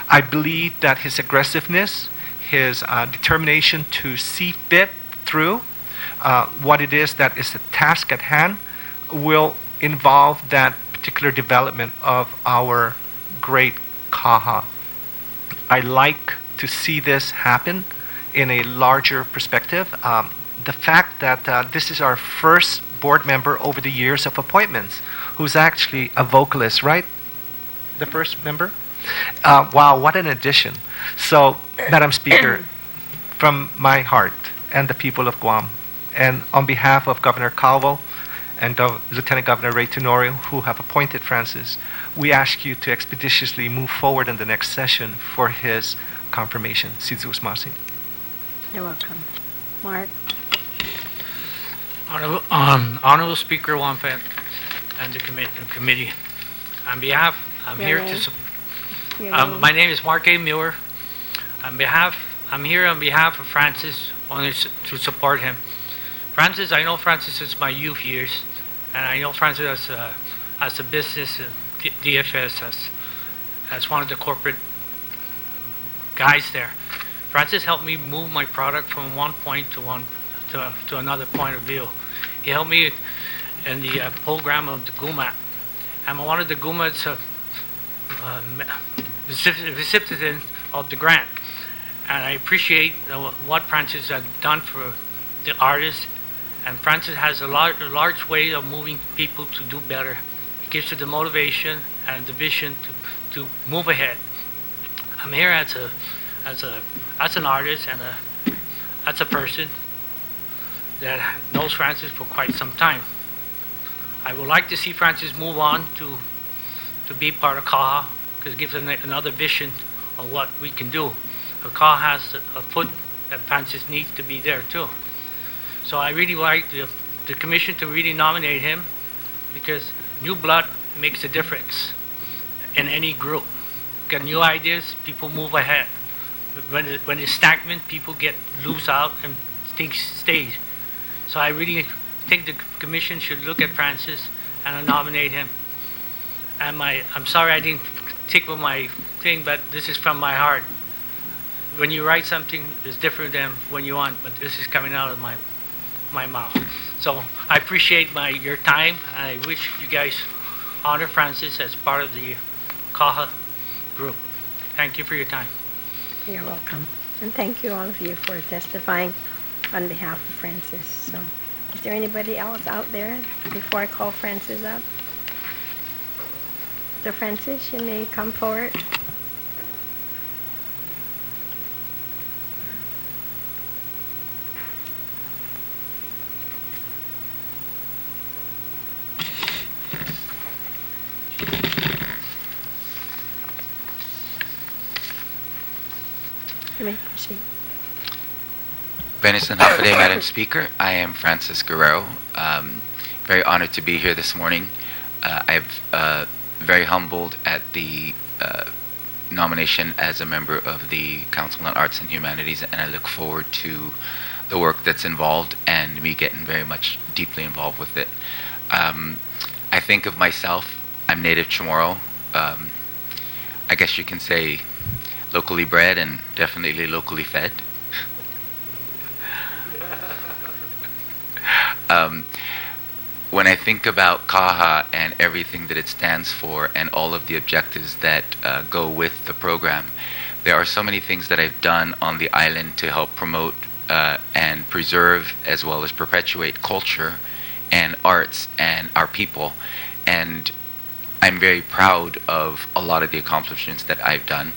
I believe that his aggressiveness, his determination to see fit through what it is that is the task at hand will involve that particular development of our great CAHA. I like to see this happen in a larger perspective. The fact that this is our first board member over the years of appointments who's actually a vocalist, right? The first member? Wow, what an addition. So, Madam Speaker, from my heart and the people of Guam, and on behalf of Governor Calvo and Lieutenant Governor Ray Tenorio, who have appointed Francis, we ask you to expeditiously move forward in the next session for his confirmation. Sidzus Masi. You're welcome. Mark? Honorable Speaker Wampat and the committee, on behalf, I'm Your here name? to Your name? my name is Mark A. Muir. I'm here on behalf of Francis, to support him. Francis, I know Francis since my youth years, and I know Francis as a business and DFS as one of the corporate guys there. Francis helped me move my product from one point to another point of view. He helped me in the program of the Guzman. I'm one of the Guzman's recipient of the grant, and I appreciate what Francis has done for the artists. And Francis has a large way of moving people to do better. He gives you the motivation and the vision to move ahead. I'm here as an artist and as a person that knows Francis for quite some time. I would like to see Francis move on to be part of CAHA, because it gives another vision of what we can do. But CAHA has a foot that Francis needs to be there too. So I really like the commission to really nominate him, because new blood makes a difference in any group. Got new ideas, people move ahead. When it's stagnant, people lose out and things stay. So I really think the commission should look at Francis and nominate him. And I'm sorry I didn't tickle my thing, but this is from my heart. When you write something, it's different than when you want, but this is coming out of my mouth. So I appreciate your time, and I wish you guys honor Francis as part of the CAHA group. Thank you for your time. You're welcome. And thank you, all of you, for testifying on behalf of Francis. So, is there anybody else out there before I call Francis up? So, Francis, you may come forward. You may proceed. Benison Hafade, Madam Speaker. I am Francis Guerrero. Very honored to be here this morning. I'm very humbled at the nomination as a member of the Council on Arts and Humanities, and I look forward to the work that's involved and me getting very much deeply involved with it. I think of myself, I'm native Chamorro. I guess you can say locally bred and definitely locally fed. When I think about CAHA and everything that it stands for and all of the objectives that go with the program, there are so many things that I've done on the island to help promote and preserve as well as perpetuate culture and arts and our people. And I'm very proud of a lot of the accomplishments that I've done.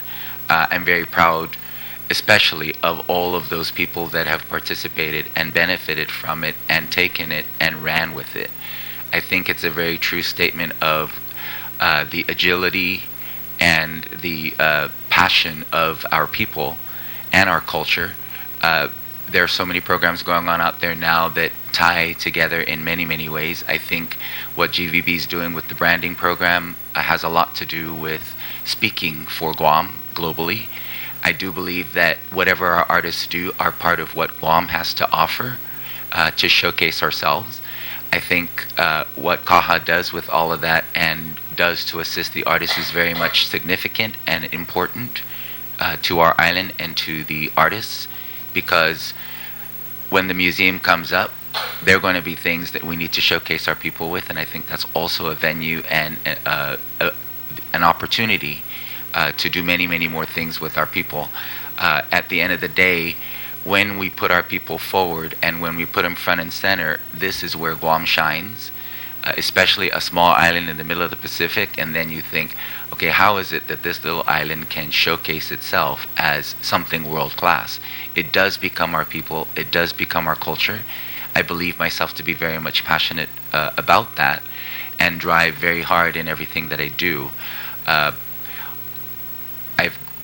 I'm very proud especially of all of those people that have participated and benefited from it and taken it and ran with it. I think it's a very true statement of the agility and the passion of our people and our culture. There are so many programs going on out there now that tie together in many, many ways. I think what GVB is doing with the branding program has a lot to do with speaking for Guam globally. I do believe that whatever our artists do are part of what Guam has to offer to showcase ourselves. I think what CAHA does with all of that and does to assist the artists is very much significant and important. to our island and to the artists, because when the museum comes up, there are going to be things that we need to showcase our people with, and I think that's also a venue and an opportunity to do many, many more things with our people. At the end of the day, when we put our people forward and when we put them front and center, this is where Guam shines, especially a small island in the middle of the Pacific. And then you think, okay, how is it that this little island can showcase itself as something world class? It does become our people, it does become our culture. I believe myself to be very much passionate about that and drive very hard in everything that I do. I've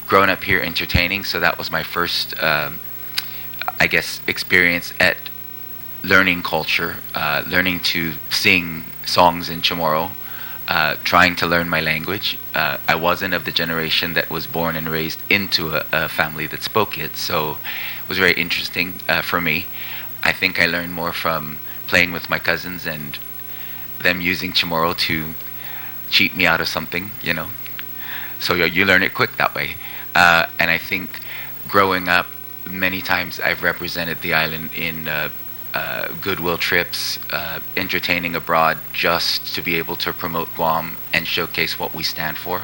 grown up here entertaining, so that was my first, I guess, experience at learning culture, learning to sing songs in Chamorro, trying to learn my language. I wasn't of the generation that was born and raised into a family that spoke it, so it was very interesting for me. I think I learned more from playing with my cousins and them using Chamorro to cheat me out of something, you know. So you learn it quick that way. And I think growing up, many times I've represented the island in goodwill trips, entertaining abroad, just to be able to promote Guam and showcase what we stand for.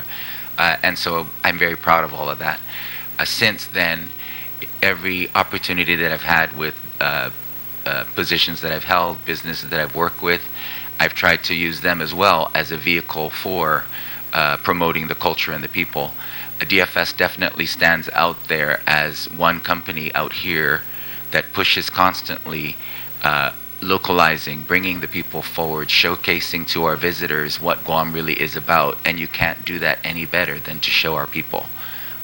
And so I'm very proud of all of that. Since then, every opportunity that I've had with positions that I've held, businesses that I've worked with, I've tried to use them as well as a vehicle for promoting the culture and the people. DFS definitely stands out there as one company out here that pushes constantly, localizing, bringing the people forward, showcasing to our visitors what Guam really is about, and you can't do that any better than to show our people.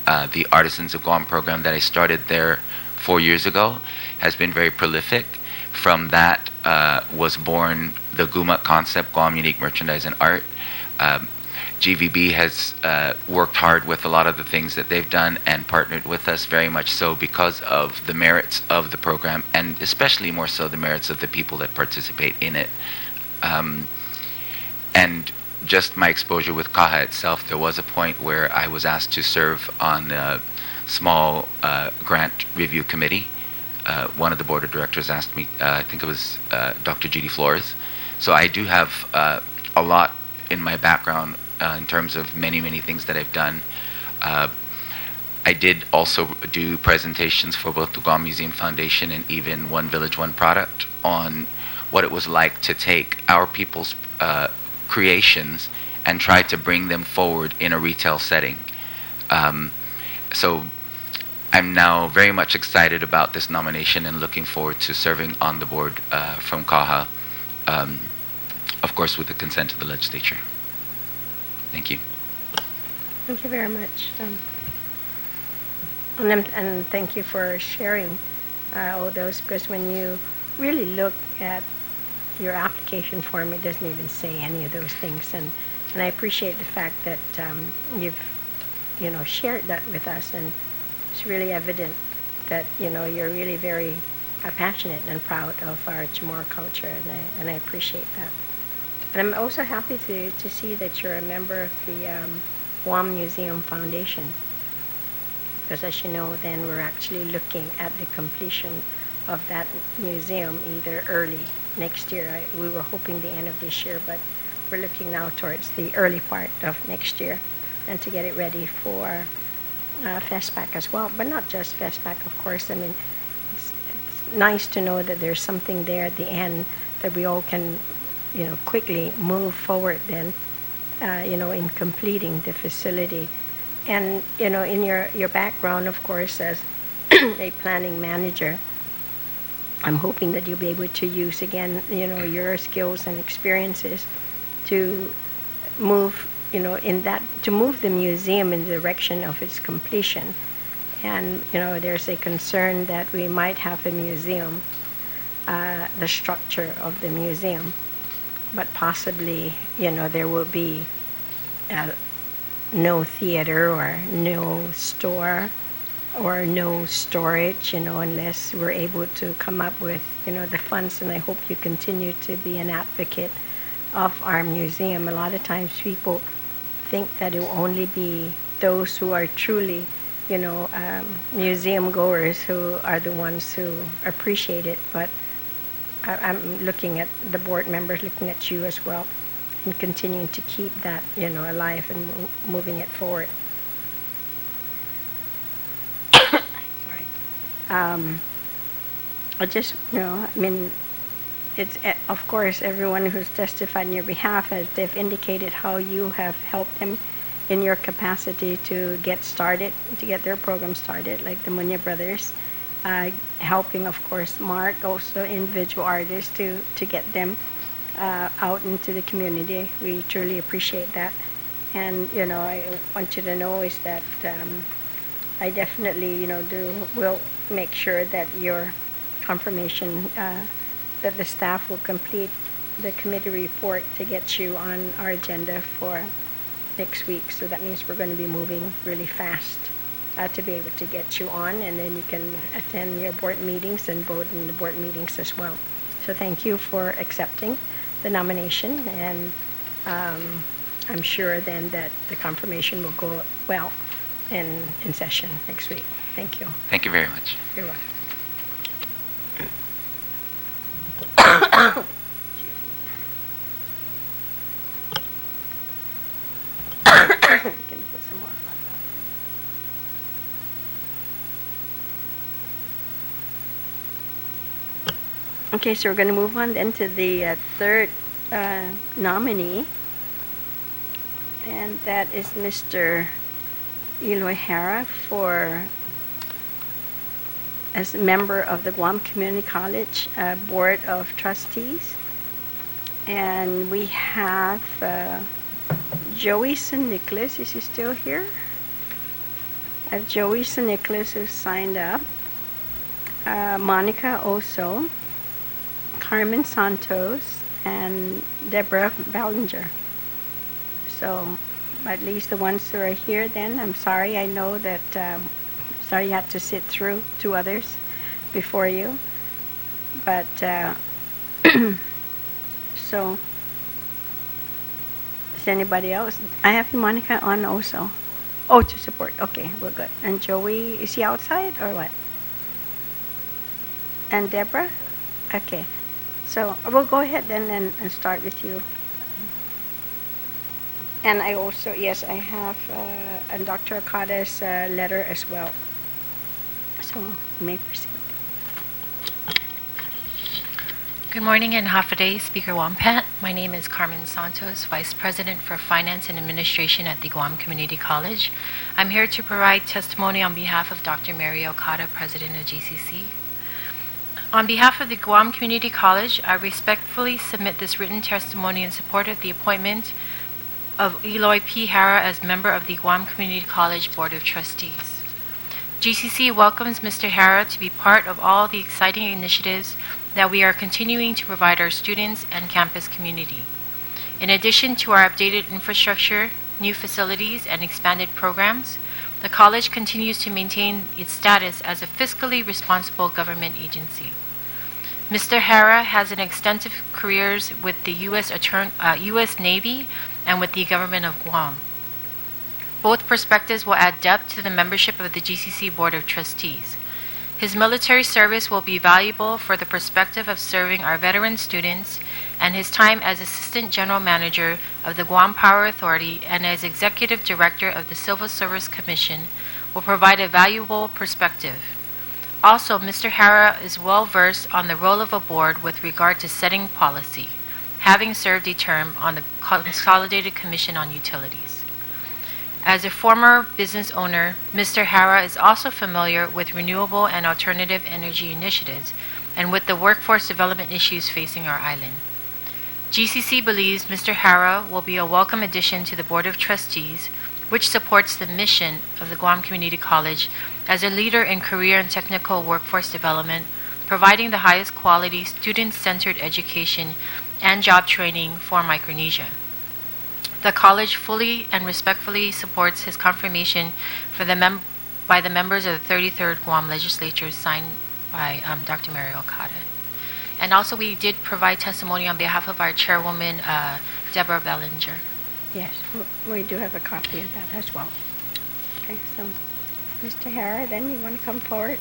The Artisans of Guam program that I started there 4 years ago has been very prolific. From that was born the GUMA concept, Guam Unique Merchandise and Art. GVB has worked hard with a lot of the things that they've done and partnered with us very much so because of the merits of the program, and especially more so the merits of the people that participate in it. And just my exposure with CAHA itself, there was a point where I was asked to serve on a small grant review committee. One of the board of directors asked me, I think it was Dr. Judy Flores. So I do have a lot in my background in terms of many, many things that I've done. I did also do presentations for both the Guam Museum Foundation and even One Village, One Product on what it was like to take our people's creations and try to bring them forward in a retail setting. So I'm now very much excited about this nomination and looking forward to serving on the board from CAHA, of course with the consent of the legislature. Thank you. Thank you very much. And thank you for sharing all those, because when you really look at your application form, it doesn't even say any of those things. And I appreciate the fact that you've, shared that with us. And it's really evident that, you're really very passionate and proud of our Chamorro culture. And I appreciate that. And I'm also happy to see that you're a member of the Guam Museum Foundation. Because as you know, then we're actually looking at the completion of that museum either early next year. We were hoping the end of this year, but we're looking now towards the early part of next year and to get it ready for FESPAC as well. But not just FESPAC, of course. I mean, it's nice to know that there's something there at the end that we all can quickly move forward then, in completing the facility. And, in your background, of course, as a planning manager, I'm hoping that you'll be able to use, again, your skills and experiences to move, to move the museum in the direction of its completion. And, there's a concern that we might have a museum, the structure of the museum, but possibly, there will be no theater or no store or no storage, unless we're able to come up with, the funds. And I hope you continue to be an advocate of our museum. A lot of times people think that it will only be those who are truly museum goers who are the ones who appreciate it, but I'm looking at the board members, looking at you as well, and continuing to keep that, alive and moving it forward. Sorry. I just, it's, of course, everyone who's testified on your behalf, as they've indicated how you have helped them in your capacity to get started, to get their program started, like the Munya brothers, helping, of course, Mark, also individual artists, to get them out into the community. We truly appreciate that. And, I want you to know is that I definitely, will make sure that your confirmation, that the staff will complete the committee report to get you on our agenda for next week. So that means we're going to be moving really fast to be able to get you on, and then you can attend your board meetings and vote in the board meetings as well. So thank you for accepting the nomination, and I'm sure then that the confirmation will go well in session next week. Thank you. Thank you very much. You're welcome. Can put some more hot water. Okay, so we're going to move on then to the third nominee, and that is Mr. Eloy Hara as a member of the Guam Community College Board of Trustees. And we have Joey San Nicholas. Is he still here? I have Joey San Nicholas who signed up. Monica Oso, Carmen Santos, and Deborah Ballinger. So at least the ones who are here then, I'm sorry. I know that, sorry you had to sit through two others before you. But, so, is anybody else? I have Monica on also. Oh, to support. Okay, we're good. And Joey, is he outside or what? And Deborah? Okay. So we'll go ahead then and start with you. And I also, yes, I have Dr. Okada's letter as well. So you may proceed. Good morning and Hafade, Speaker Wampat. My name is Carmen Santos, Vice President for Finance and Administration at the Guam Community College. I'm here to provide testimony on behalf of Dr. Mary Okada, President of GCC. On behalf of the Guam Community College, I respectfully submit this written testimony in support of the appointment of Eloy P. Hara as member of the Guam Community College Board of Trustees. GCC welcomes Mr. Hara to be part of all the exciting initiatives that we are continuing to provide our students and campus community. In addition to our updated infrastructure, new facilities, and expanded programs, the college continues to maintain its status as a fiscally responsible government agency. Mr. Hara has an extensive careers with the U.S. Navy and with the government of Guam. Both perspectives will add depth to the membership of the GCC Board of Trustees. His military service will be valuable for the perspective of serving our veteran students, and his time as Assistant General Manager of the Guam Power Authority and as Executive Director of the Civil Service Commission will provide a valuable perspective. Also, Mr. Hara is well versed on the role of a board with regard to setting policy, having served a term on the Consolidated Commission on Utilities. As a former business owner, Mr. Hara is also familiar with renewable and alternative energy initiatives and with the workforce development issues facing our island. GCC believes Mr. Hara will be a welcome addition to the Board of Trustees, which supports the mission of the Guam Community College as a leader in career and technical workforce development, providing the highest quality student-centered education and job training for Micronesia. The college fully and respectfully supports his confirmation by the members of the 33rd Guam Legislature signed by Dr. Mary Okada. And also we did provide testimony on behalf of our chairwoman, Deborah Bellinger. Yes, we do have a copy of that as well. Okay, so Mr. Hara, then you want to come forward?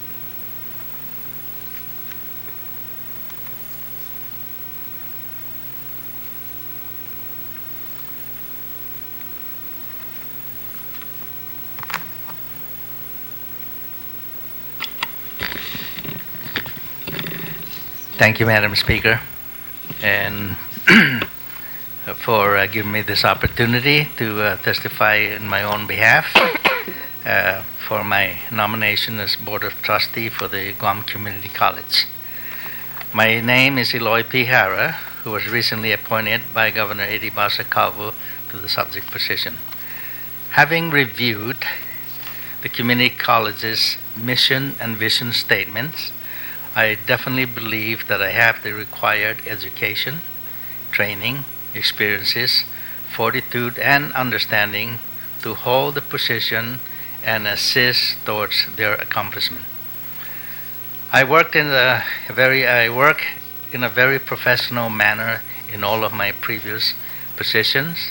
Thank you, Madam Speaker, and for giving me this opportunity to testify in my own behalf for my nomination as Board of Trustee for the Guam Community College. My name is Eloy P. Hara, who was recently appointed by Governor Ed.D. to the subject position. Having reviewed the community college's mission and vision statements, I definitely believe that I have the required education, training, experiences, fortitude, and understanding to hold the position and assist towards their accomplishment. I work in a very professional manner in all of my previous positions.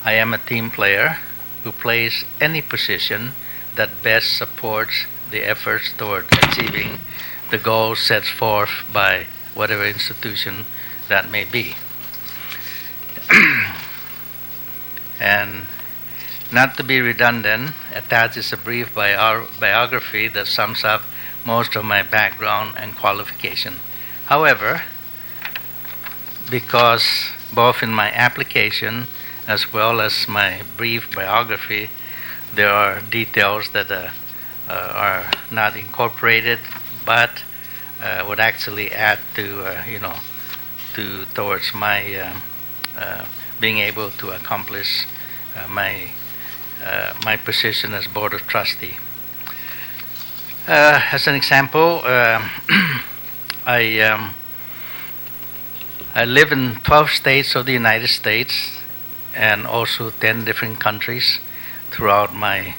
I am a team player who plays any position that best supports the efforts toward achieving the goals set forth by whatever institution that may be. And not to be redundant, attached is a brief biography that sums up most of my background and qualification. However, because both in my application as well as my brief biography, there are details that are not incorporated, but would actually add towards my being able to accomplish my position as Board of Trustee. As an example, I live in 12 states of the United States and also 10 different countries throughout my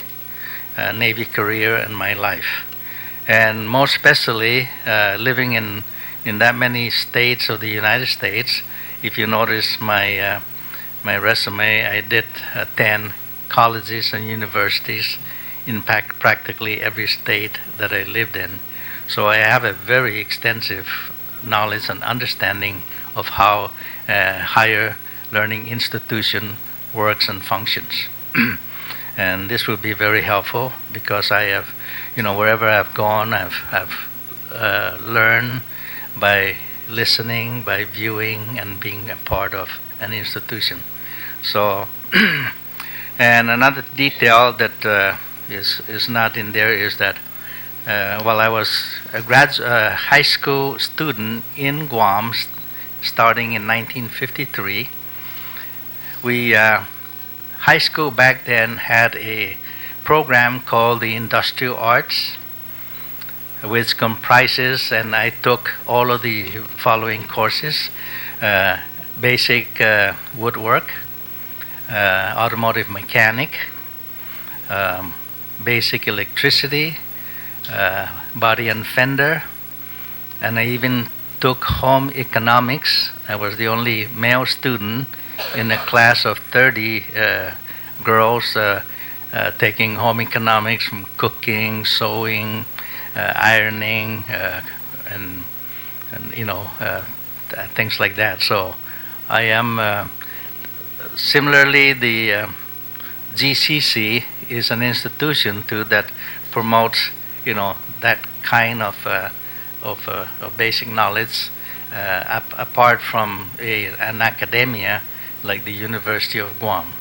Navy career and my life. And most especially, living in that many states of the United States, if you notice my resume, I did attend colleges and universities in practically every state that I lived in. So I have a very extensive knowledge and understanding of how a higher learning institution works and functions. And this will be very helpful because I have, wherever I've gone, I've learned by listening, by viewing, and being a part of an institution. So, and another detail that is not in there is that while I was a high school student in Guam, starting in 1953, high school back then had a program called the Industrial Arts, which comprises, and I took all of the following courses: basic woodwork, automotive mechanic, basic electricity, body and fender, and I even took home economics. I was the only male student in a class of 30 girls taking home economics, from cooking, sewing, ironing, and things like that. So I am similarly the GCC is an institution too that promotes that kind of basic knowledge apart from an academia like the University of Guam.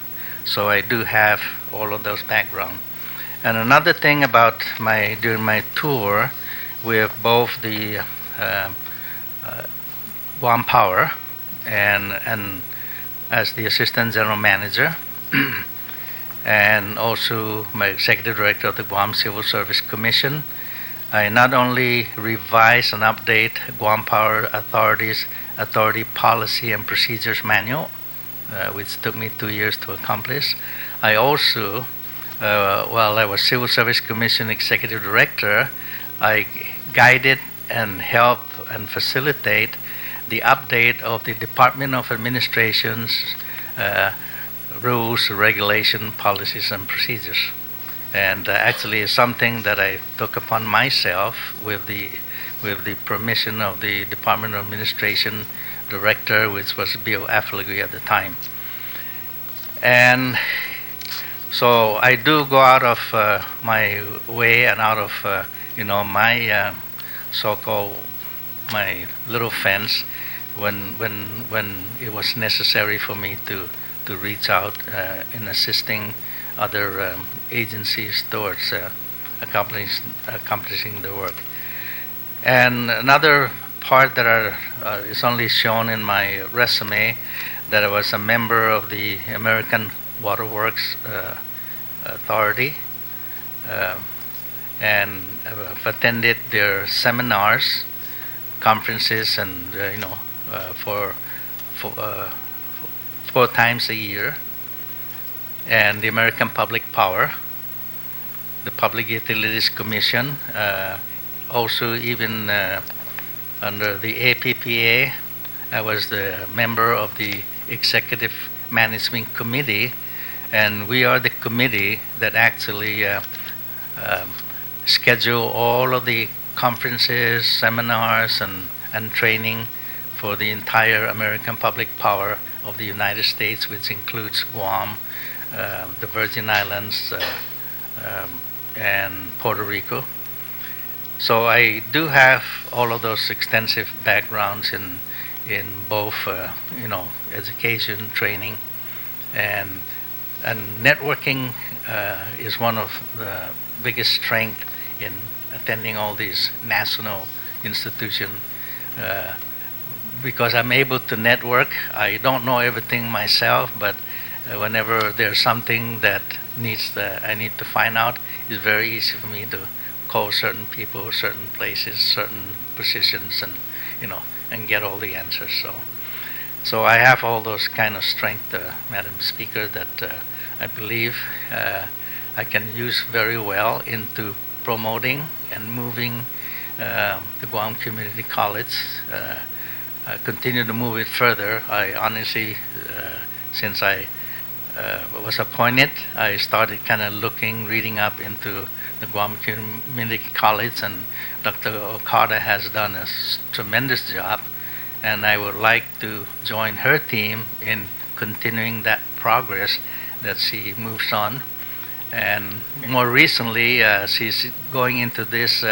So I do have all of those background. And another thing about during my tour with both the Guam Power and as the Assistant General Manager and also my Executive Director of the Guam Civil Service Commission, I not only revise and update Guam Power Authority Policy and Procedures Manual, which took me 2 years to accomplish. I also, while I was Civil Service Commission Executive Director, I guided and helped and facilitate the update of the Department of Administration's rules, regulation, policies, and procedures. And actually, it's something that I took upon myself with the permission of the Department of Administration Director, which was Bill Afflery at the time. And so I do go out of my way and out of my so-called my little fence when it was necessary for me to reach out in assisting other agencies towards accomplishing the work. And another part that is only shown in my resume, that I was a member of the American Waterworks Authority, and I've attended their seminars, conferences, and for 4 times a year. And the American Public Power, the Public Utilities Commission, also even under the APPA, I was the member of the Executive Management Committee, and we are the committee that actually schedule all of the conferences, seminars, and training for the entire American Public Power of the United States, which includes Guam, the Virgin Islands, and Puerto Rico. So I do have all of those extensive backgrounds in both education, training, and networking is one of the biggest strengths in attending all these national institutions, because I'm able to network. I don't know everything myself, but whenever there's something that I need to find out, it's very easy for me to call certain people, certain places, certain positions, and get all the answers. So I have all those kind of strength, Madam Speaker, that I believe I can use very well into promoting and moving the Guam Community College. I continue to move it further. I honestly, since I was appointed, I started kind of reading up into the Guam Community College, and Dr. Okada has done a tremendous job, and I would like to join her team in continuing that progress that she moves on. And more recently, she's going into this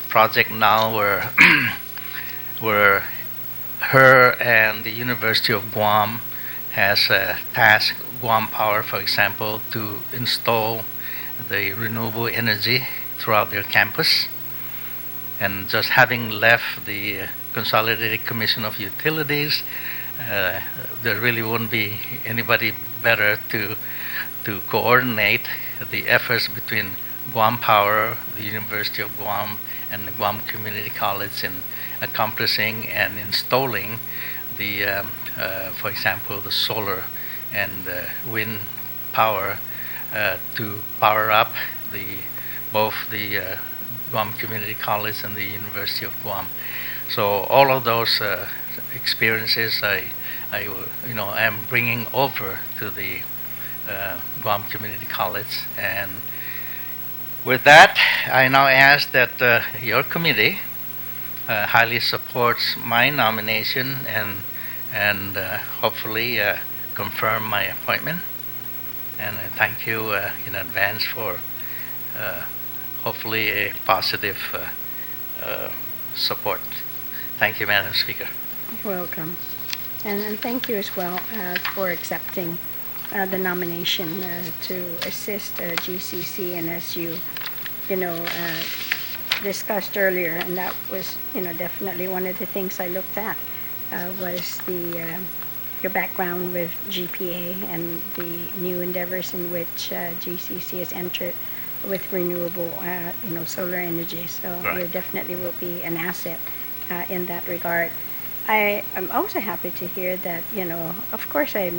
project now where her and the University of Guam has tasked Guam Power, for example, to install the renewable energy throughout their campus. And just having left the Consolidated Commission of Utilities, there really wouldn't be anybody better to coordinate the efforts between Guam Power, the University of Guam, and the Guam Community College in accomplishing and installing the, for example, the solar and wind power to power up both the Guam Community College and the University of Guam. So all of those experiences I'm bringing over to the Guam Community College. And with that, I now ask that your committee highly supports my nomination and hopefully confirm my appointment. And I thank you in advance for hopefully a positive support. Thank you, Madam Speaker. You're welcome. And thank you as well for accepting the nomination to assist GCC. And as you discussed earlier, and that was definitely one of the things I looked at was your background with GPA and the new endeavors in which GCC has entered with renewable solar energy. So Right. You definitely will be an asset in that regard. I am also happy to hear that, of course, I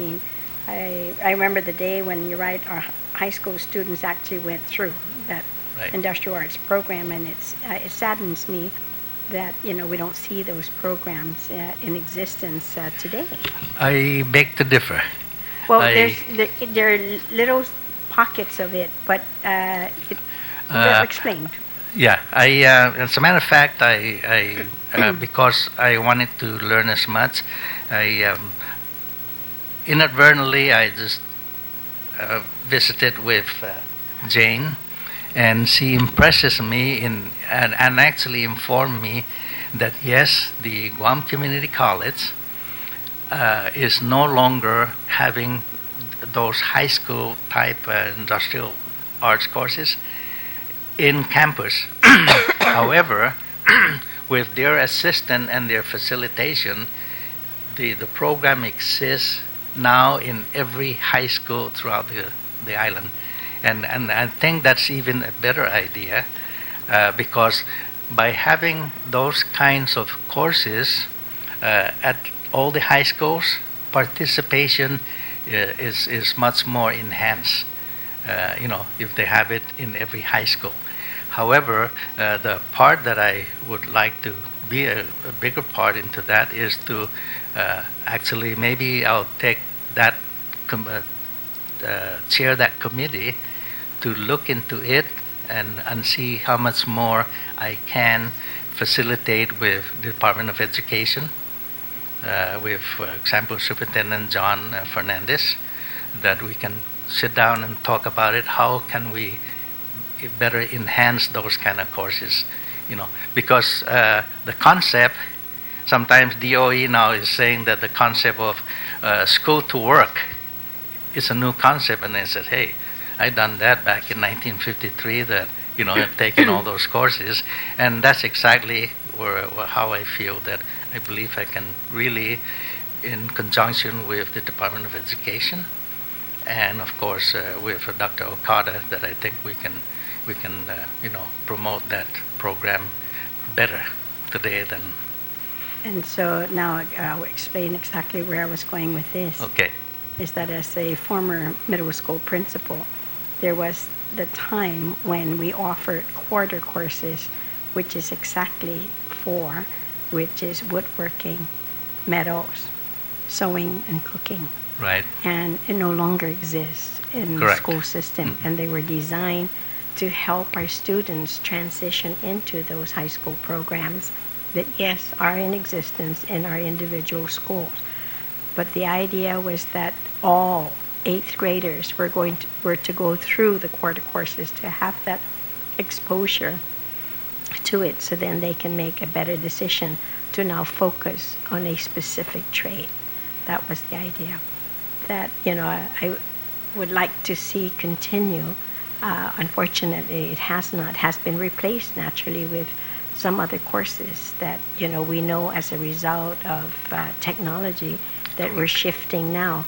remember the day when our high school students actually went through that Right. industrial arts program, and it saddens me that, we don't see those programs in existence today. I beg to differ. Well, I- there are little pockets of it, but explain. Yeah, as a matter of fact, I because I wanted to learn as much, I inadvertently I just visited with Jane, and she impresses me and actually informed me that yes, the Guam Community College is no longer having those high school type industrial arts courses in campus. However, with their assistance and their facilitation, the program exists now in every high school throughout the island. And I think that's even a better idea because by having those kinds of courses at all the high schools, participation is much more enhanced, if they have it in every high school. However, the part that I would like to be a bigger part into that is to actually maybe I'll take that, chair that committee to look into it and see how much more I can facilitate with the Department of Education, with, for example, Superintendent John Fernandez, that we can sit down and talk about it. How can we better enhance those kind of courses? Because the concept, sometimes DOE now is saying that the concept of school to work is a new concept, and they said, hey, I done that back in 1953, that I've taken all those courses, and that's exactly how I feel that I believe I can really, in conjunction with the Department of Education, and of course with Dr. Okada, that I think we can promote that program better today than. And so now I'll explain exactly where I was going with this. Okay. Is that as a former middle school principal, there was the time when we offered quarter courses, which is which is woodworking, metals, sewing, and cooking. Right. And it no longer exists in the school system. Mm-hmm. And they were designed to help our students transition into those high school programs that, yes, are in existence in our individual schools. But the idea was that all 8th graders were to go through the quarter courses to have that exposure to it, so then they can make a better decision to now focus on a specific trade. That was the idea that I would like to see continue. Unfortunately, it has been replaced naturally with some other courses that we know as a result of technology that we're shifting now,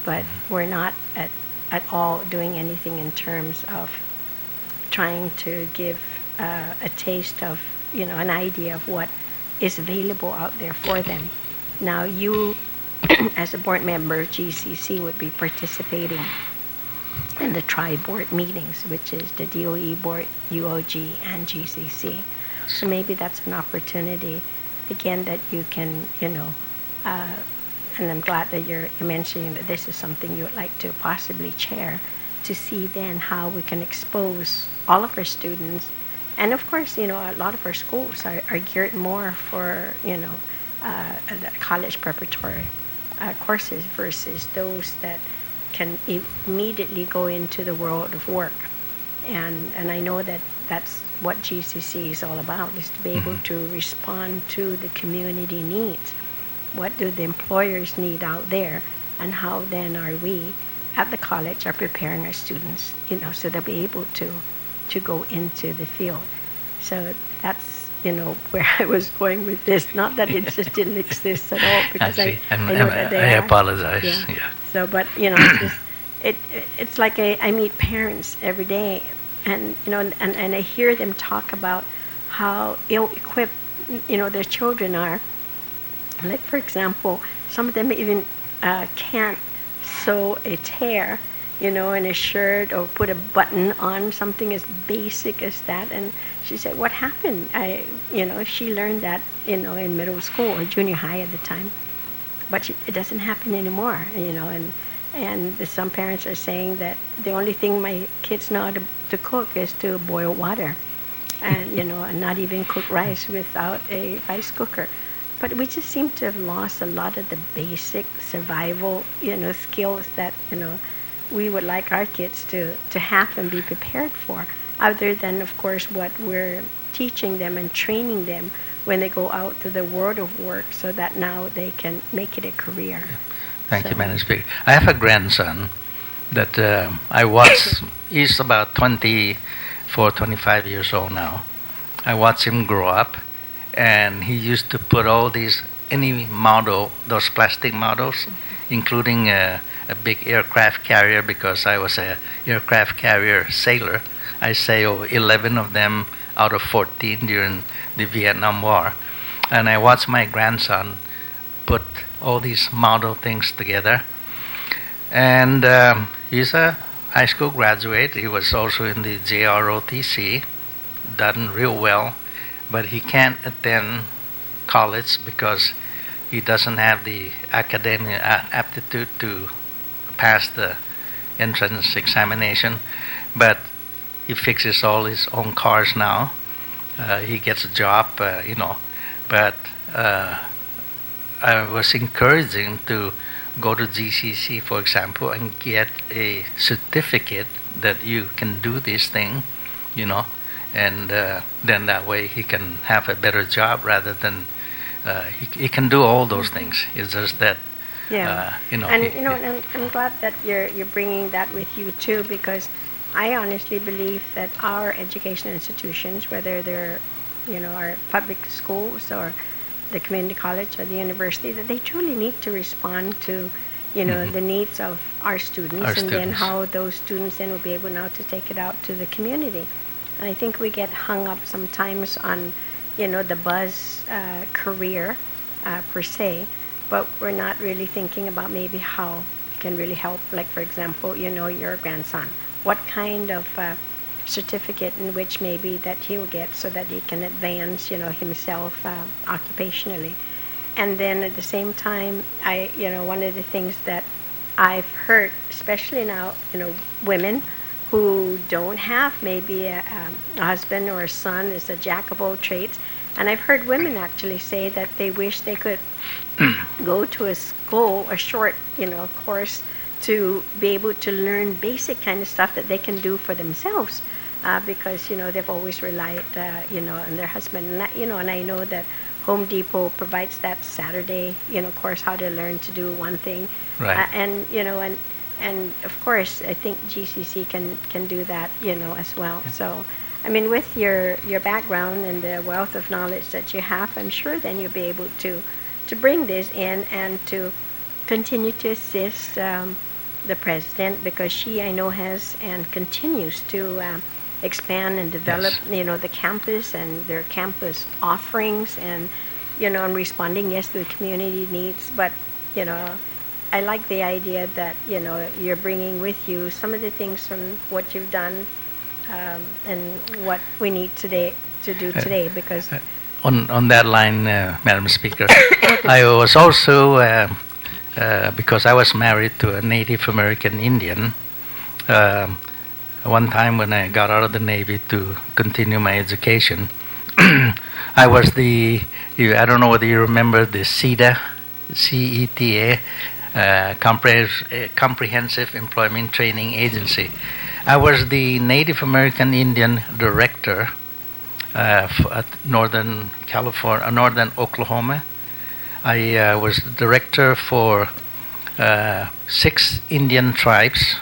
but we're not at all doing anything in terms of trying to give a taste of, an idea of what is available out there for them. Now, you, as a board member of GCC, would be participating in the tri-board meetings, which is the DOE board, UOG, and GCC. So maybe that's an opportunity, again, that you can, and I'm glad that you're mentioning that this is something you would like to possibly chair, to see then how we can expose all of our students. And of course, a lot of our schools are geared more for, the college preparatory courses versus those that can immediately go into the world of work. And I know that that's what GCC is all about, is to be able to respond to the community needs. What do the employers need out there, and how then are we at the college are preparing our students, so they'll be able to go into the field. So that's, where I was going with this. Not that it just didn't exist at all, because I know that they I are. apologize. Yeah. So, but, it's like I meet parents every day, and, and I hear them talk about how ill-equipped, their children are. Like, for example, some of them even can't sew a tear, in a shirt, or put a button on something as basic as that. And she said, what happened? She learned that, in middle school or junior high at the time. But it doesn't happen anymore, and And some parents are saying that the only thing my kids know how to cook is to boil water, and and not even cook rice without a rice cooker. But we just seem to have lost a lot of the basic survival, skills that we would like our kids to have and be prepared for. Other than, of course, what we're teaching them and training them when they go out to the world of work, so that now they can make it a career. Thank you, Madam Speaker. I have a grandson that I watch. He's about 24, 25 years old now. I watch him grow up, and he used to put all any model, those plastic models, including a big aircraft carrier, because I was a aircraft carrier sailor. I sailed 11 of them out of 14 during the Vietnam War. And I watched my grandson put all these model things together. And he's a high school graduate. He was also in the JROTC, done real well, but he can't attend college because he doesn't have the academic aptitude to pass the entrance examination. But he fixes all his own cars now. He gets a job, But I was encouraging to go to GCC, for example, and get a certificate that you can do this thing, and then that way he can have a better job rather than he can do all those things. It's just that, And I'm glad that you're bringing that with you too, because I honestly believe that our educational institutions, whether they're our public schools or the community college or the university, that they truly need to respond to the needs of our students, then how those students then will be able now to take it out to the community. And I think we get hung up sometimes on the buzz career per se, but we're not really thinking about maybe how it can really help. Like, for example, your grandson, what kind of certificate in which maybe that he'll get so that he can advance himself occupationally. And then at the same time, one of the things that I've heard, especially now, women who don't have maybe a husband or a son is a jack of all trades, and I've heard women actually say that they wish they could go to a school, a short course, to be able to learn basic kind of stuff that they can do for themselves, because they've always relied on their husband. And I know that Home Depot provides that Saturday course, how to learn to do one thing, right? And of course I think GCC can do that as well. So I mean, with your background and the wealth of knowledge that you have, I'm sure then you'll be able to bring this in and to continue to assist the president, because she, I know, has and continues to expand and develop, the campus and their campus offerings, and and responding to the community needs. But I like the idea that you're bringing with you some of the things from what you've done and what we need today to do today, because on that line, Madam Speaker, I was also because I was married to a Native American Indian. One time when I got out of the Navy to continue my education, I was I don't know whether you remember the CETA, CETA, Comprehensive Employment Training Agency. I was the Native American Indian director at Northern California, Northern Oklahoma. I was director for 6 Indian tribes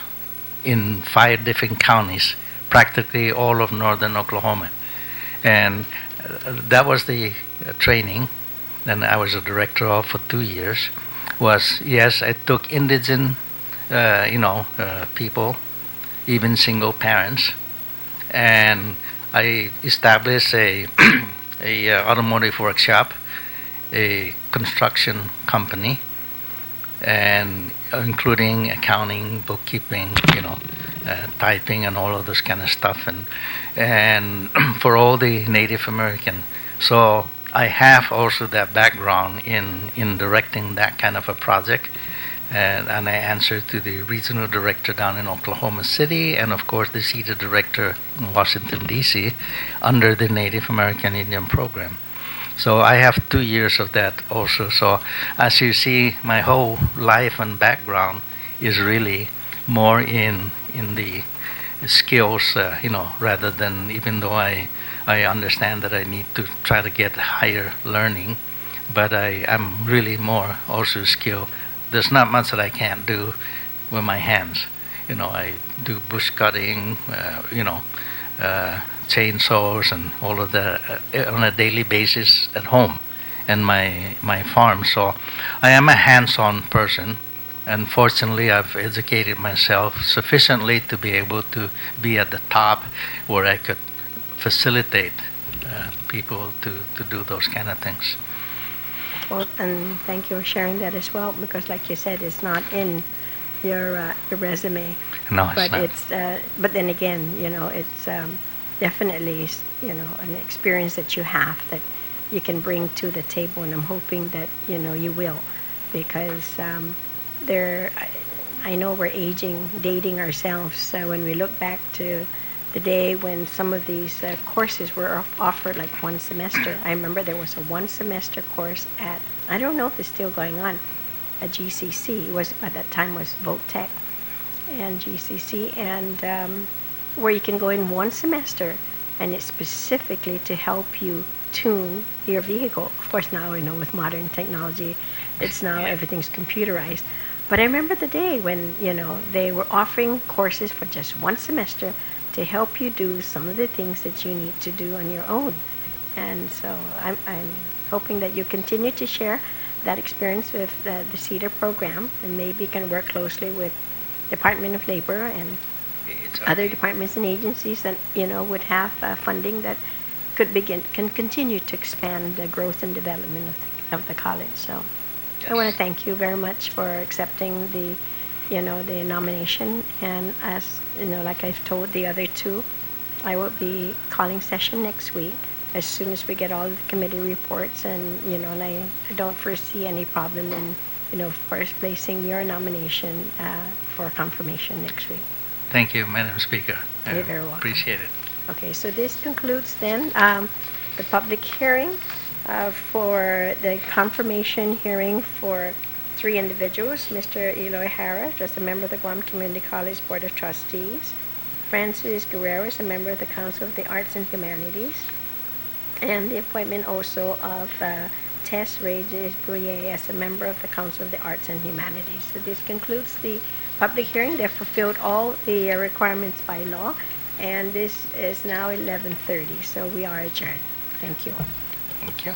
in 5 different counties, practically all of Northern Oklahoma. And that was the training that I was a director of for 2 years. I took indigent, people, even single parents, and I established a automotive workshop, a construction company, and including accounting, bookkeeping, typing, and all of this kind of stuff, and for all the Native American. So I have also that background in directing that kind of a project, and I answer to the regional director down in Oklahoma City, and of course the senior director in Washington, D.C., under the Native American Indian program. So I have 2 years of that also. So as you see, my whole life and background is really more in the skills, rather than, even though I understand that I need to try to get higher learning, but I'm really more also skilled. There's not much that I can't do with my hands. I do bush cutting, chainsaws and all of that on a daily basis at home and my farm. So I am a hands-on person, and fortunately I've educated myself sufficiently to be able to be at the top where I could facilitate people to do those kind of things. Well, and thank you for sharing that as well, because like you said, it's not in your resume. No, it's but not. It's but then again, it's definitely an experience that you have that you can bring to the table, and I'm hoping that you will, because I know we're dating ourselves when we look back to the day when some of these courses were offered like one semester. I remember there was a one semester course at, I don't know if it's still going on, at GCC. It was, at that time, was Vote Tech and GCC, and where you can go in one semester, and it's specifically to help you tune your vehicle. Of course, now with modern technology, it's now everything's computerized. But I remember the day when they were offering courses for just one semester to help you do some of the things that you need to do on your own. And so I'm hoping that you continue to share that experience with the CEDAR program, and maybe can work closely with Department of Labor and other departments and agencies that would have funding that can continue to expand the growth and development of the college. So I want to thank you very much for accepting the nomination, and as like I've told the other two, I will be calling session next week as soon as we get all the committee reports, and and I don't foresee any problem in of course placing your nomination for confirmation next week. Thank you, Madam Speaker. You're very welcome. Appreciate it. Okay, so this concludes then the public hearing for the confirmation hearing for 3 individuals: Mr. Eloy Hara, just a member of the Guam Community College Board of Trustees; Francis Guerrero is a member of the Council of the Arts and Humanities; and the appointment also of Tess Reyes-Burrier as a member of the Council of the Arts and Humanities. So this concludes the public hearing. They've fulfilled all the requirements by law, and this is now 11:30, so we are adjourned. Thank you. Thank you.